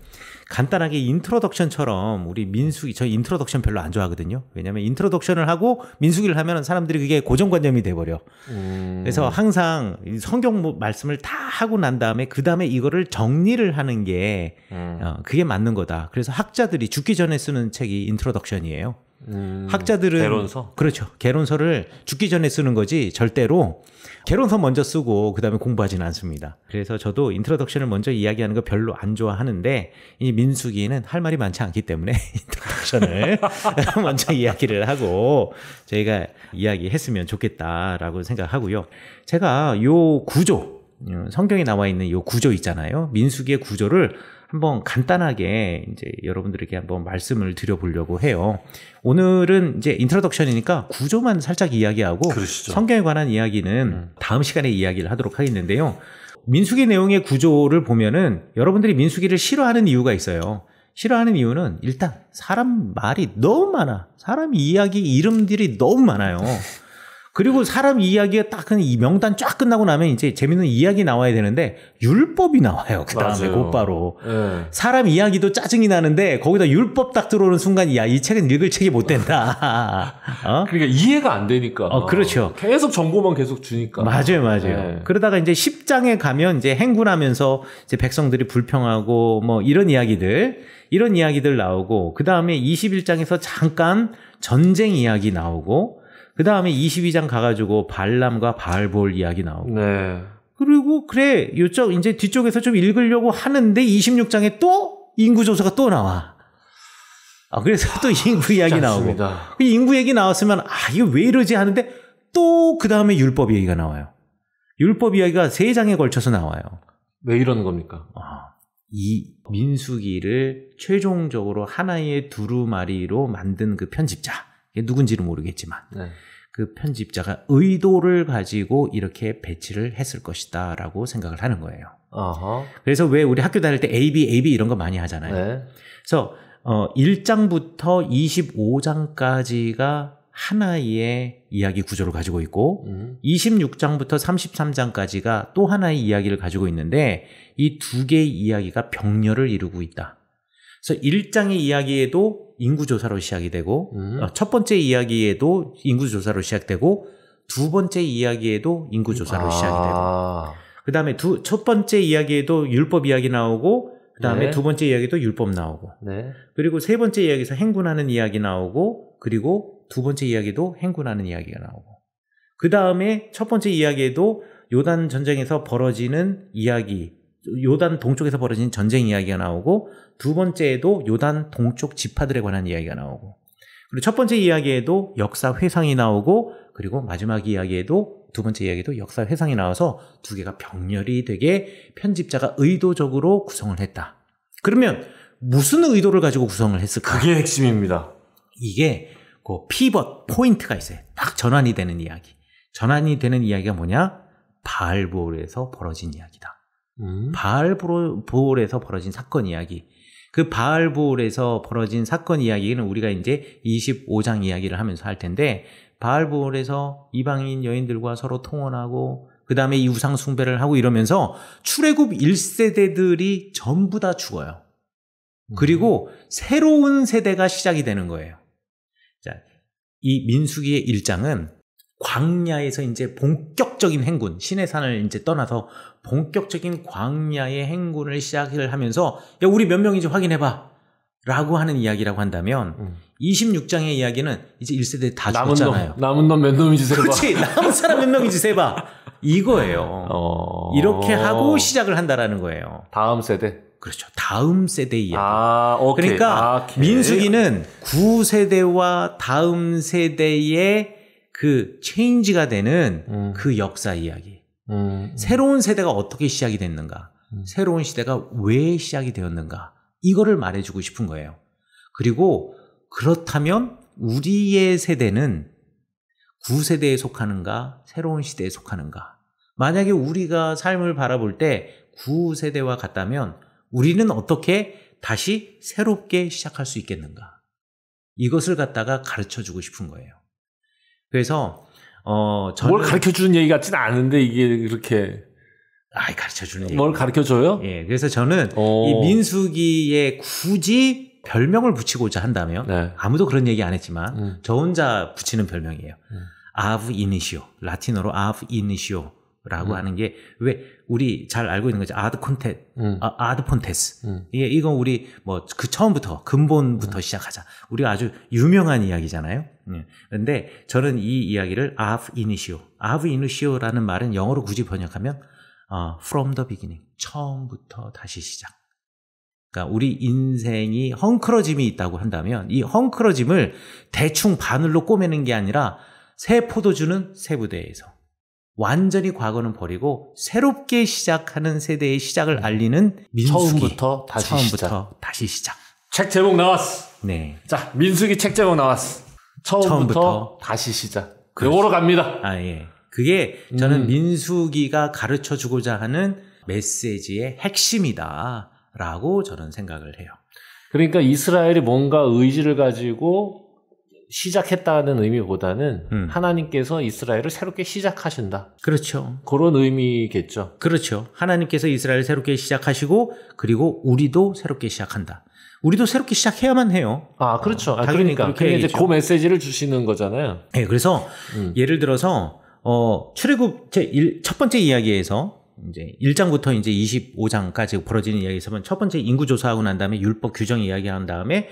간단하게 인트로덕션처럼 우리 민수기, 저 인트로덕션 별로 안 좋아하거든요. 왜냐하면 인트로덕션을 하고 민수기를 하면 사람들이 그게 고정관념이 돼버려. 그래서 항상 성경 말씀을 다 하고 난 다음에 그 다음에 이거를 정리를 하는 게 그게 맞는 거다. 그래서 학자들이 죽기 전에 쓰는 책이 인트로덕션이에요. 학자들은 개론서? 그렇죠. 개론서를 죽기 전에 쓰는 거지 절대로 개론서 먼저 쓰고 그 다음에 공부하지는 않습니다. 그래서 저도 인트로덕션을 먼저 이야기하는 거 별로 안 좋아하는데 이 민수기는 할 말이 많지 않기 때문에 인트로덕션을 먼저 이야기를 하고 저희가 이야기했으면 좋겠다라고 생각하고요. 제가 요 구조, 성경에 나와 있는 요 구조 있잖아요. 민수기의 구조를 한번 간단하게 이제 여러분들에게 한번 말씀을 드려보려고 해요. 오늘은 이제 인트로덕션이니까 구조만 살짝 이야기하고 그러시죠. 성경에 관한 이야기는 다음 시간에 이야기를 하도록 하겠는데요. 민수기 내용의 구조를 보면은 여러분들이 민수기를 싫어하는 이유가 있어요. 싫어하는 이유는 일단 사람 말이 너무 많아. 사람 이야기 이름들이 너무 많아요. 그리고 사람 이야기가 딱 이 명단 쫙 끝나고 나면 이제 재밌는 이야기 나와야 되는데 율법이 나와요. 그 다음에 곧바로. 네. 사람 이야기도 짜증이 나는데 거기다 율법 딱 들어오는 순간 야, 이 책은 읽을 책이 못 된다. 그러니까 이해가 안 되니까. 그렇죠. 계속 정보만 계속 주니까. 맞아요. 네. 그러다가 이제 10장에 가면 이제 행군하면서 이제 백성들이 불평하고 뭐 이런 이야기들 나오고, 그 다음에 21장에서 잠깐 전쟁 이야기 나오고, 그 다음에 22장 가가지고 발람과 바알볼 이야기 나오고. 네. 그리고 그래, 요쪽 이제 뒤쪽에서 좀 읽으려고 하는데 26장에 또 인구조사가 또 나와. 그래서 또 인구 이야기 나오고. 그 인구 얘기 나왔으면 이거 왜 이러지 하는데 또 그 다음에 율법 얘기가 나와요. 율법 이야기가 3장에 걸쳐서 나와요. 왜 이러는 겁니까? 이 민수기를 최종적으로 하나의 두루마리로 만든 그 편집자, 누군지는 모르겠지만 그 편집자가 의도를 가지고 이렇게 배치를 했을 것이다 라고 생각을 하는 거예요. 그래서 왜 우리 학교 다닐 때 AB 이런 거 많이 하잖아요. 네. 그래서 1장부터 25장까지가 하나의 이야기 구조를 가지고 있고 26장부터 33장까지가 또 하나의 이야기를 가지고 있는데 이 두 개의 이야기가 병렬을 이루고 있다. 그래서 1장의 이야기에도 인구조사로 시작이 되고 첫 번째 이야기에도 인구조사로 시작되고 두 번째 이야기에도 인구조사로 시작이 되고 그 다음에 첫 번째 이야기에도 율법 이야기 나오고 그 다음에 두 번째 이야기도 율법 나오고 그리고 세 번째 이야기에서 행군하는 이야기 나오고 그리고 두 번째 이야기도 행군하는 이야기가 나오고 그 다음에 첫 번째 이야기에도 요단 전쟁에서 벌어지는 이야기, 요단 동쪽에서 벌어진 전쟁 이야기가 나오고 두 번째에도 요단 동쪽 지파들에 관한 이야기가 나오고 그리고 첫 번째 이야기에도 역사 회상이 나오고 그리고 마지막 이야기에도 두 번째 이야기도 역사 회상이 나와서 두 개가 병렬이 되게 편집자가 의도적으로 구성을 했다. 그러면 무슨 의도를 가지고 구성을 했을까? 그게 핵심입니다. 이게 그 피벗 포인트가 있어요. 딱 전환이 되는 이야기. 전환이 되는 이야기가 뭐냐? 바알보올에서 벌어진 이야기다. 바알보올에서 벌어진 사건 이야기. 그 바알보올에서 벌어진 사건 이야기는 우리가 이제 25장 이야기를 하면서 할 텐데, 바알보올에서 이방인 여인들과 서로 통혼하고 그 다음에 이 우상 숭배를 하고 이러면서 출애굽 1세대들이 전부 다 죽어요. 그리고 새로운 세대가 시작이 되는 거예요. 자, 이 민수기의 1장은 광야에서 이제 본격적인 행군, 시내산을 이제 떠나서 본격적인 광야의 행군을 시작을 하면서, 야, 우리 몇 명인지 확인해봐 라고 하는 이야기라고 한다면 26장의 이야기는 이제 1세대 다 죽었잖아요. 남은 놈 몇 놈인지 세봐. 그렇지. 남은 사람 몇 명인지 세봐. 이거예요. 이렇게 하고 시작을 한다라는 거예요. 다음 세대. 그렇죠. 다음 세대 이야기. 오케이. 그러니까 민수기는 9세대와 다음 세대의 그 체인지가 되는 그 역사 이야기. 새로운 세대가 어떻게 시작이 됐는가. 새로운 시대가 왜 시작이 되었는가. 이거를 말해주고 싶은 거예요. 그리고 그렇다면 우리의 세대는 9세대에 속하는가, 새로운 시대에 속하는가. 만약에 우리가 삶을 바라볼 때 9세대와 같다면 우리는 어떻게 다시 새롭게 시작할 수 있겠는가. 이것을 갖다가 가르쳐주고 싶은 거예요. 그래서 저는 뭘 가르쳐주는 얘기 같지는 않은데 이게 그렇게 가르쳐주는 얘기. 뭘 가르쳐줘요? 예, 그래서 저는 이 민수기에 굳이 별명을 붙이고자 한다면, 네. 아무도 그런 얘기 안 했지만 저 혼자 붙이는 별명이에요. 아브 이니시오, 라틴어로 아브 이니시오라고 하는 게, 왜 우리 잘 알고 있는 거죠. 아드 폰테스. 이건 우리 뭐 그 처음부터 근본부터 시작하자. 우리가 아주 유명한 이야기잖아요. 그런데 저는 이 이야기를 아브 이니시오라는 말은 영어로 굳이 번역하면 from the beginning, 처음부터 다시 시작. 그러니까 우리 인생이 헝클어짐이 있다고 한다면 이 헝클어짐을 대충 바늘로 꼬매는 게 아니라 새 포도주는 새 부대에서 완전히 과거는 버리고 새롭게 시작하는 세대의 시작을 알리는 민수기. 처음부터 다시 시작. 책 제목 나왔어. 네. 자, 민수기 책 제목 나왔어. 처음부터 다시 시작. 요거로 갑니다. 예. 그게 저는 민수기가 가르쳐주고자 하는 메시지의 핵심이다라고 저는 생각을 해요. 그러니까 이스라엘이 뭔가 의지를 가지고 시작했다는 의미보다는 하나님께서 이스라엘을 새롭게 시작하신다. 그렇죠. 그런 의미겠죠. 그렇죠. 하나님께서 이스라엘을 새롭게 시작하시고 그리고 우리도 새롭게 시작한다. 우리도 새롭게 시작해야만 해요. 그렇죠. 그러니까 이제 그 메시지를 주시는 거잖아요. 네, 그래서 예를 들어서 출애굽 첫 번째 이야기에서 이제 1장부터 이제 25장까지 벌어지는 이야기에서는 첫 번째 인구 조사하고 난 다음에 율법 규정 이야기한 다음에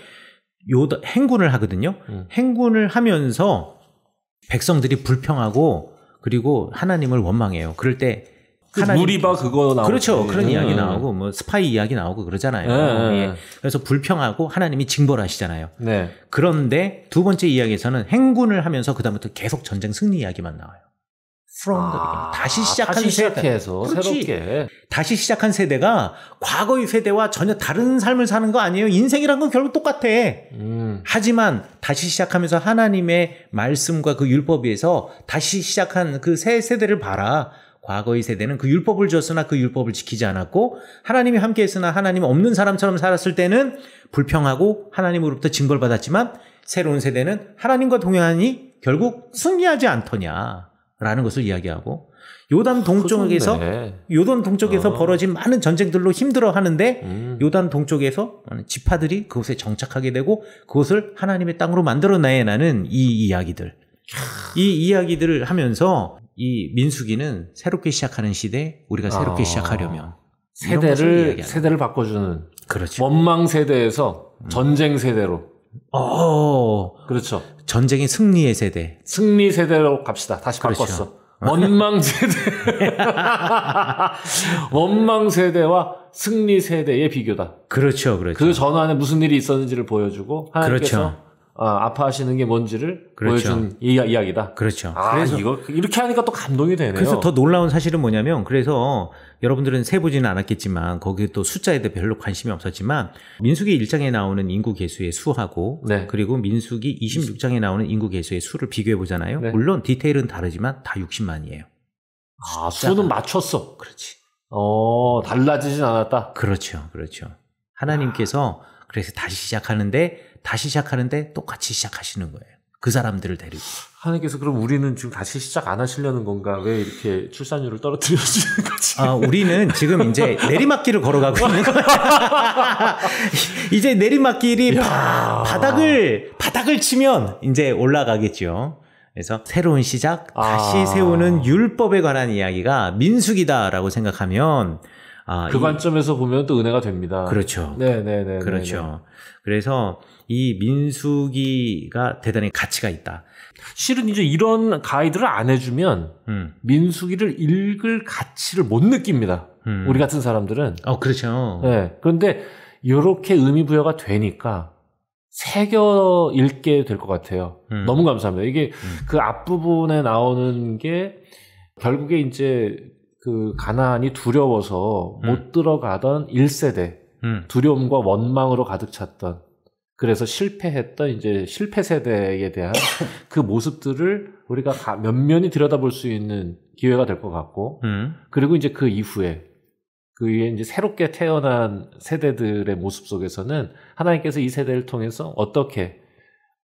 행군을 하거든요. 행군을 하면서 백성들이 불평하고 그리고 하나님을 원망해요. 그럴 때 무리바 그거 나오고 그렇죠. 그런 이야기 나오고 뭐 스파이 이야기 나오고 그러잖아요. 예. 그래서 불평하고 하나님이 징벌하시잖아요. 네. 그런데 두 번째 이야기에서는 행군을 하면서 그다음부터 계속 전쟁 승리 이야기만 나와요. From the beginning. 다시 시작한 시작해서 새롭게 다시 시작한 세대가 과거의 세대와 전혀 다른 삶을 사는 거 아니에요. 인생이란 건 결국 똑같아. 하지만 다시 시작하면서 하나님의 말씀과 그 율법에서 다시 시작한 그 새 세대를 봐라. 과거의 세대는 그 율법을 줬으나 그 율법을 지키지 않았고 하나님이 함께 했으나 하나님 없는 사람처럼 살았을 때는 불평하고 하나님으로부터 징벌받았지만 새로운 세대는 하나님과 동행하니 결국 승리하지 않더냐. 라는 것을 이야기하고 요단 동쪽에서 벌어진 많은 전쟁들로 힘들어 하는데 요단 동쪽에서 지파들이 그곳에 정착하게 되고 그곳을 하나님의 땅으로 만들어내라는 이 이야기들. 이 이야기들을 하면서 이 민수기는 새롭게 시작하는 시대, 우리가 새롭게 시작하려면 세대를 바꿔주는. 그렇죠. 원망 세대에서 전쟁 세대로. 그렇죠. 전쟁의 승리의 세대. 승리 세대로 갑시다. 다시 그렇죠. 바꿨어. 원망 세대. 원망 세대와 승리 세대의 비교다. 그렇죠. 그 전환에 무슨 일이 있었는지를 보여주고 하나님께서 아파하시는 게 뭔지를 그렇죠. 보여준 이야기다. 그렇죠. 그래서 이거 이렇게 하니까 또 감동이 되네요. 그래서 더 놀라운 사실은 뭐냐면, 그래서 여러분들은 세보지는 않았겠지만 거기 또 숫자에 대해 별로 관심이 없었지만 민수기 1장에 나오는 인구 개수의 수하고 네. 그리고 민수기 26장에 나오는 인구 개수의 수를 비교해 보잖아요. 네. 물론 디테일은 다르지만 다 60만이에요. 수는 맞췄어. 그렇지. 달라지진 않았다. 그렇죠. 하나님께서 그래서 다시 시작하는데 똑같이 시작하시는 거예요. 그 사람들을 데리고. 하나님께서 그럼 우리는 지금 다시 시작 안 하시려는 건가? 왜 이렇게 출산율을 떨어뜨려주는 거지? 우리는 지금 이제 내리막길을 걸어가고 있는 거예요. 이제 내리막길이 바닥을 치면 이제 올라가겠죠. 그래서 새로운 시작, 다시 세우는 율법에 관한 이야기가 민수기다라고 생각하면 그 관점에서 보면 또 은혜가 됩니다. 그렇죠. 네네네. 그렇죠. 그래서 이 민수기가 대단히 가치가 있다. 실은 이제 이런 가이드를 안 해주면 민수기를 읽을 가치를 못 느낍니다. 우리 같은 사람들은. 그렇죠. 네. 그런데 이렇게 의미 부여가 되니까 새겨 읽게 될 것 같아요. 너무 감사합니다. 이게 그 앞부분에 나오는 게 결국에 이제 그 가나안이 두려워서 못 들어가던 1세대 두려움과 원망으로 가득 찼던 그래서 실패했던 이제 실패 세대에 대한 그 모습들을 우리가 면면히 들여다볼 수 있는 기회가 될 것 같고 그리고 이제 그 이후에 이제 새롭게 태어난 세대들의 모습 속에서는 하나님께서 이 세대를 통해서 어떻게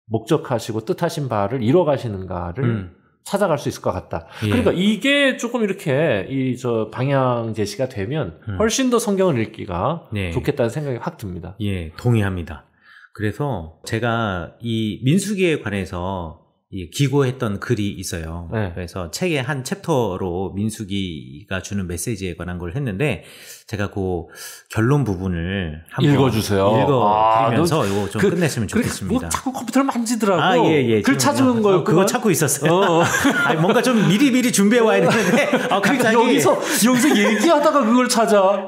목적하시고 뜻하신 바를 이뤄가시는가를 찾아갈 수 있을 것 같다. 예. 그러니까 이게 조금 이렇게 방향 제시가 되면 훨씬 더 성경을 읽기가 좋겠다는 생각이 확 듭니다. 예, 동의합니다. 그래서 제가 이 민수기에 관해서 기고했던 글이 있어요. 네. 그래서 책의 한 챕터로 민수기가 주는 메시지에 관한 걸 했는데 제가 그 결론 부분을 한번 읽어주세요. 읽어드리면서 이거 좀 끝냈으면 좋겠습니다. 뭐 자꾸 컴퓨터를 만지더라고. 예. 글 찾은 거예요. 그거 찾고 있었어요. 뭔가 좀 미리 준비해 와야 되는데 그러니까 여기서 얘기하다가 그걸 찾아.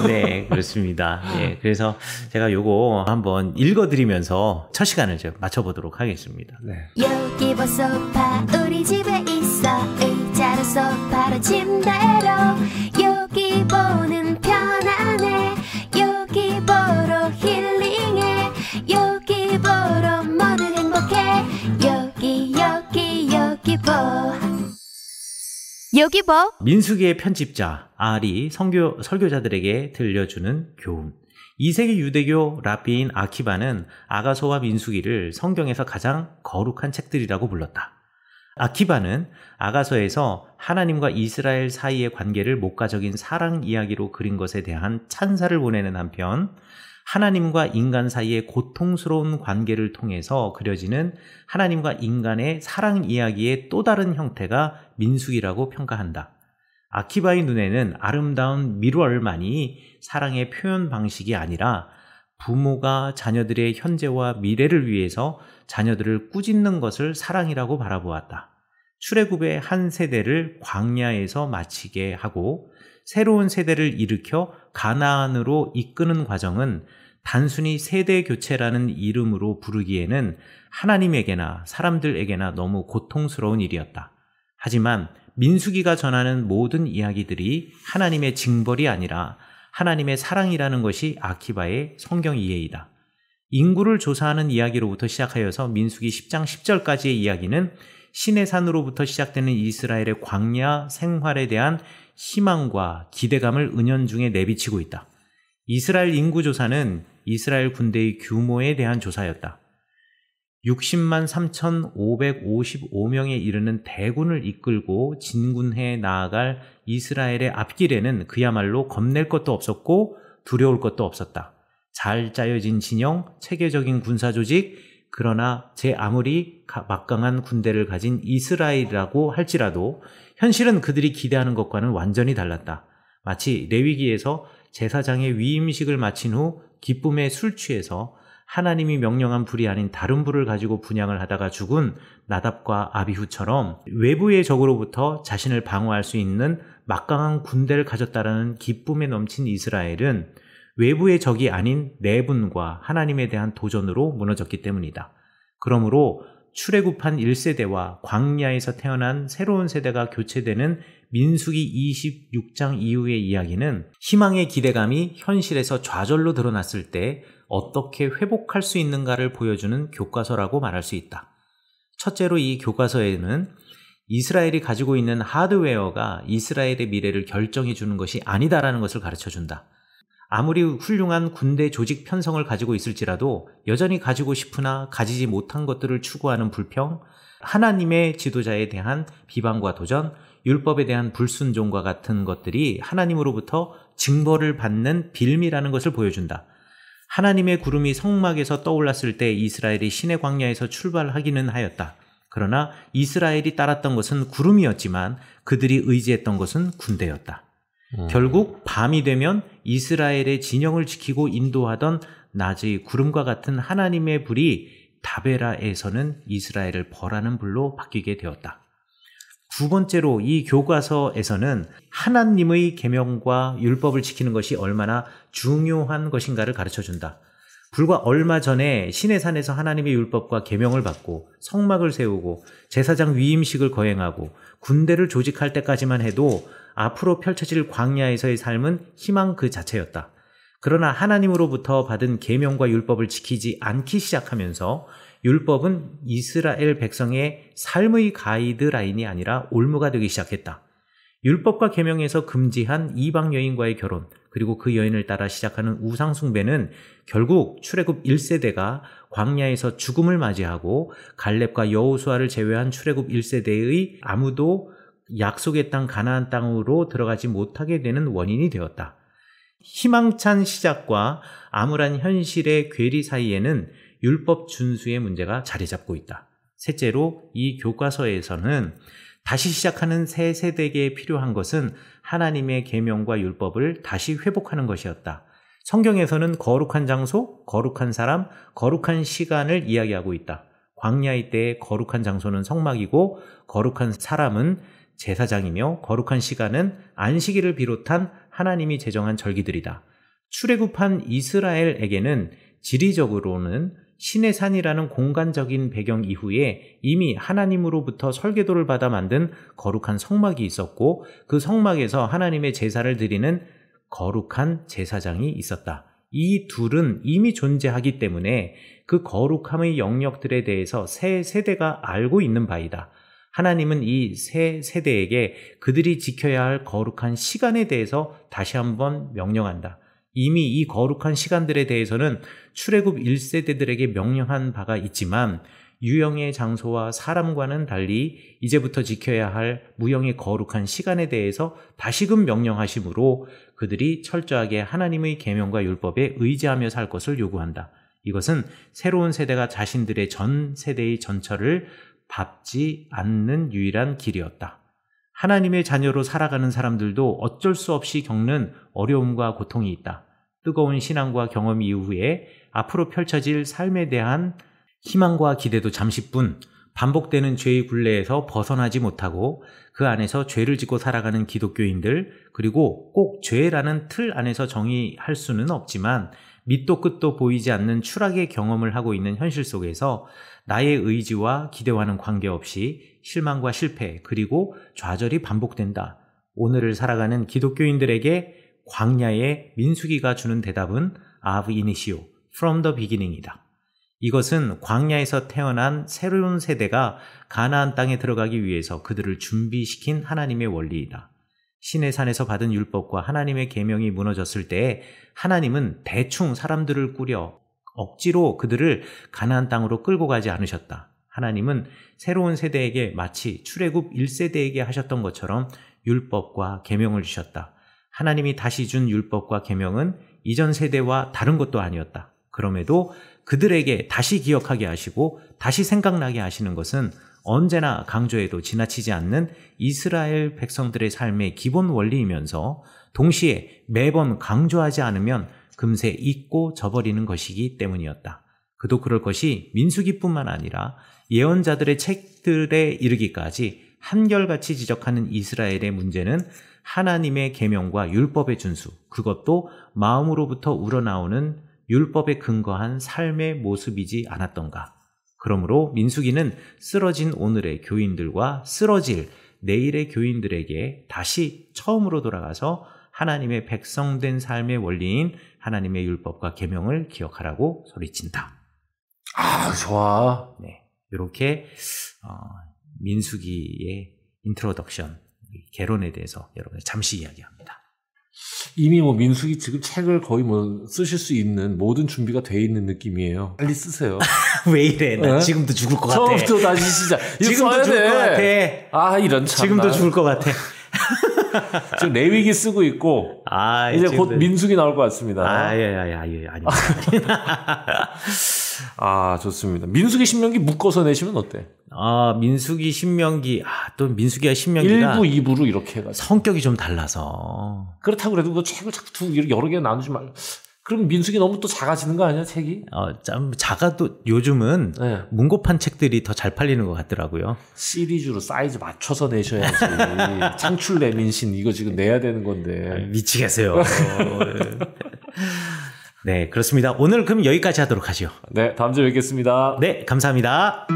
네, 그렇습니다. 예, 그래서 제가 요거 한번 읽어드리면서 첫 시간을 좀 맞춰보도록 하겠습니다. 네. 여기 봐 소파 우리 집에 있어 의자로 소파로 침대로 여기 보는 편안해 여기 보러 힐링해 여기 보러 모두 행복해 여기 봐 민수기의 편집자 알이 설교자들에게 들려주는 교훈. 2세기 유대교 랍비인 아키바는 아가서와 민수기를 성경에서 가장 거룩한 책들이라고 불렀다. 아키바는 아가서에서 하나님과 이스라엘 사이의 관계를 목가적인 사랑 이야기로 그린 것에 대한 찬사를 보내는 한편 하나님과 인간 사이의 고통스러운 관계를 통해서 그려지는 하나님과 인간의 사랑 이야기의 또 다른 형태가 민수기라고 평가한다. 아키바의 눈에는 아름다운 미럴만이 사랑의 표현 방식이 아니라 부모가 자녀들의 현재와 미래를 위해서 자녀들을 꾸짖는 것을 사랑이라고 바라보았다. 출애굽의 한 세대를 광야에서 마치게 하고 새로운 세대를 일으켜 가나안으로 이끄는 과정은 단순히 세대 교체라는 이름으로 부르기에는 하나님에게나 사람들에게나 너무 고통스러운 일이었다. 하지만 민수기가 전하는 모든 이야기들이 하나님의 징벌이 아니라 하나님의 사랑이라는 것이 아키바의 성경 이해이다. 인구를 조사하는 이야기로부터 시작하여서 민수기 10장 10절까지의 이야기는 시내산으로부터 시작되는 이스라엘의 광야 생활에 대한 희망과 기대감을 은연중에 내비치고 있다. 이스라엘 인구 조사는 이스라엘 군대의 규모에 대한 조사였다. 60만 3,555명에 이르는 대군을 이끌고 진군해 나아갈 이스라엘의 앞길에는 그야말로 겁낼 것도 없었고 두려울 것도 없었다. 잘 짜여진 진영, 체계적인 군사조직, 그러나 제 아무리 막강한 군대를 가진 이스라엘이라고 할지라도 현실은 그들이 기대하는 것과는 완전히 달랐다. 마치 레위기에서 제사장의 위임식을 마친 후 기쁨에 술 취해서 하나님이 명령한 불이 아닌 다른 불을 가지고 분향을 하다가 죽은 나답과 아비후처럼 외부의 적으로부터 자신을 방어할 수 있는 막강한 군대를 가졌다라는 기쁨에 넘친 이스라엘은 외부의 적이 아닌 내분과 하나님에 대한 도전으로 무너졌기 때문이다. 그러므로 출애굽한 1세대와 광야에서 태어난 새로운 세대가 교체되는 민수기 26장 이후의 이야기는 희망의 기대감이 현실에서 좌절로 드러났을 때 어떻게 회복할 수 있는가를 보여주는 교과서라고 말할 수 있다. 첫째로 이 교과서에는 이스라엘이 가지고 있는 하드웨어가 이스라엘의 미래를 결정해 주는 것이 아니다라는 것을 가르쳐준다. 아무리 훌륭한 군대 조직 편성을 가지고 있을지라도 여전히 가지고 싶으나 가지지 못한 것들을 추구하는 불평, 하나님의 지도자에 대한 비방과 도전, 율법에 대한 불순종과 같은 것들이 하나님으로부터 징벌을 받는 빌미라는 것을 보여준다. 하나님의 구름이 성막에서 떠올랐을 때 이스라엘이 시내 광야에서 출발하기는 하였다. 그러나 이스라엘이 따랐던 것은 구름이었지만 그들이 의지했던 것은 군대였다. 결국 밤이 되면 이스라엘의 진영을 지키고 인도하던 낮의 구름과 같은 하나님의 불이 다베라에서는 이스라엘을 벌하는 불로 바뀌게 되었다. 두 번째로 이 교과서에서는 하나님의 계명과 율법을 지키는 것이 얼마나 중요한 것인가를 가르쳐준다. 불과 얼마 전에 시내산에서 하나님의 율법과 계명을 받고 성막을 세우고 제사장 위임식을 거행하고 군대를 조직할 때까지만 해도 앞으로 펼쳐질 광야에서의 삶은 희망 그 자체였다. 그러나 하나님으로부터 받은 계명과 율법을 지키지 않기 시작하면서 율법은 이스라엘 백성의 삶의 가이드라인이 아니라 올무가 되기 시작했다. 율법과 계명에서 금지한 이방 여인과의 결혼, 그리고 그 여인을 따라 시작하는 우상 숭배는 결국 출애굽 1세대가 광야에서 죽음을 맞이하고 갈렙과 여호수아를 제외한 출애굽 1세대의 아무도 약속의 땅 가나안 땅으로 들어가지 못하게 되는 원인이 되었다. 희망찬 시작과 암울한 현실의 괴리 사이에는 율법 준수의 문제가 자리 잡고 있다. 셋째로 이 교과서에서는 다시 시작하는 새 세대에게 필요한 것은 하나님의 계명과 율법을 다시 회복하는 것이었다. 성경에서는 거룩한 장소, 거룩한 사람, 거룩한 시간을 이야기하고 있다. 광야의 때의 거룩한 장소는 성막이고 거룩한 사람은 제사장이며 거룩한 시간은 안식일을 비롯한 하나님이 제정한 절기들이다. 출애굽한 이스라엘에게는 지리적으로는 시내산이라는 공간적인 배경 이후에 이미 하나님으로부터 설계도를 받아 만든 거룩한 성막이 있었고 그 성막에서 하나님의 제사를 드리는 거룩한 제사장이 있었다. 이 둘은 이미 존재하기 때문에 그 거룩함의 영역들에 대해서 새 세대가 알고 있는 바이다. 하나님은 이 새 세대에게 그들이 지켜야 할 거룩한 시간에 대해서 다시 한번 명령한다. 이미 이 거룩한 시간들에 대해서는 출애굽 1세대들에게 명령한 바가 있지만 유형의 장소와 사람과는 달리 이제부터 지켜야 할 무형의 거룩한 시간에 대해서 다시금 명령하심으로 그들이 철저하게 하나님의 계명과 율법에 의지하며 살 것을 요구한다. 이것은 새로운 세대가 자신들의 전 세대의 전철을 밟지 않는 유일한 길이었다. 하나님의 자녀로 살아가는 사람들도 어쩔 수 없이 겪는 어려움과 고통이 있다. 뜨거운 신앙과 경험 이후에 앞으로 펼쳐질 삶에 대한 희망과 기대도 잠시뿐 반복되는 죄의 굴레에서 벗어나지 못하고 그 안에서 죄를 짓고 살아가는 기독교인들, 그리고 꼭 죄라는 틀 안에서 정의할 수는 없지만 밑도 끝도 보이지 않는 추락의 경험을 하고 있는 현실 속에서 나의 의지와 기대와는 관계없이 실망과 실패 그리고 좌절이 반복된다. 오늘을 살아가는 기독교인들에게 광야의 민수기가 주는 대답은 ab initio, from the beginning이다. 이것은 광야에서 태어난 새로운 세대가 가나안 땅에 들어가기 위해서 그들을 준비시킨 하나님의 원리이다. 시내산에서 받은 율법과 하나님의 계명이 무너졌을 때 하나님은 대충 사람들을 꾸려 억지로 그들을 가나안 땅으로 끌고 가지 않으셨다. 하나님은 새로운 세대에게 마치 출애굽 1세대에게 하셨던 것처럼 율법과 계명을 주셨다. 하나님이 다시 준 율법과 계명은 이전 세대와 다른 것도 아니었다. 그럼에도 그들에게 다시 기억하게 하시고 다시 생각나게 하시는 것은 언제나 강조해도 지나치지 않는 이스라엘 백성들의 삶의 기본 원리이면서 동시에 매번 강조하지 않으면 금세 잊고 저버리는 것이기 때문이었다. 그도 그럴 것이 민수기뿐만 아니라 예언자들의 책들에 이르기까지 한결같이 지적하는 이스라엘의 문제는 하나님의 계명과 율법의 준수, 그것도 마음으로부터 우러나오는 율법에 근거한 삶의 모습이지 않았던가. 그러므로 민수기는 쓰러진 오늘의 교인들과 쓰러질 내일의 교인들에게 다시 처음으로 돌아가서 하나님의 백성된 삶의 원리인 하나님의 율법과 계명을 기억하라고 소리친다. 아, 좋아. 네, 이렇게 민수기의 인트로덕션, 개론에 대해서 여러분 잠시 이야기합니다. 이미 뭐 민수기 지금 책을 거의 뭐 쓰실 수 있는 모든 준비가 돼 있는 느낌이에요. 빨리 쓰세요. 왜 이래? 나 지금도 죽을 것 같아. 처음부터 다시 시작. 지금도 죽을 것 같아. 아, 이런 참. 지금도 죽을 것 같아. 지금 레위기 쓰고 있고 이제 곧 민수기 나올 것 같습니다. 아닙니다. 아, 좋습니다. 민수기 신명기 묶어서 내시면 어때? 민수기 신명기 또 민수기와 신명기가 1부 2부로 이렇게 해가지고 성격이 좀 달라서 그렇다고 그래도 그 책을 자꾸 여러 개 나누지 말고 그럼 민수기 너무 또 작아지는 거 아니야 책이? 좀 작아도 요즘은 네. 문고판 책들이 더 잘 팔리는 것 같더라고요. 시리즈로 사이즈 맞춰서 내셔야지. 창출 내민신 이거 지금 내야 되는 건데. 미치겠어요. 네, 그렇습니다. 오늘 그럼 여기까지 하도록 하죠. 네, 다음 주에 뵙겠습니다. 네, 감사합니다.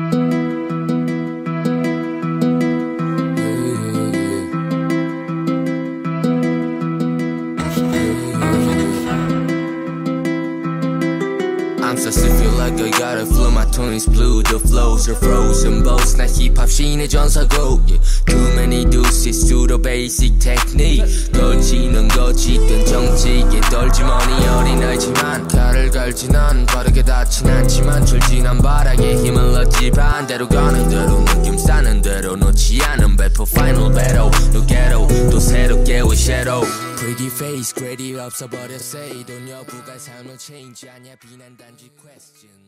feel like I gotta flow my tongue's blue the flows are frozen boats 나 힙합 신의 전사고 yeah. Too many deuces to the basic technique 떨지는 거짓된 정직에 떨지머니 어린아이지만 칼을 갈지 난 빠르게 닿진 않지만 출진한 바닥에 힘을 얻지 반대로 가는 대로 느낌 싸는 대로 놓지 않은 배포 final battle no ghetto 또 새롭게 with shadow Pretty face, greedy 없어버렸어 이 돈 여부가 삶을 change 아냐 비난 단지 question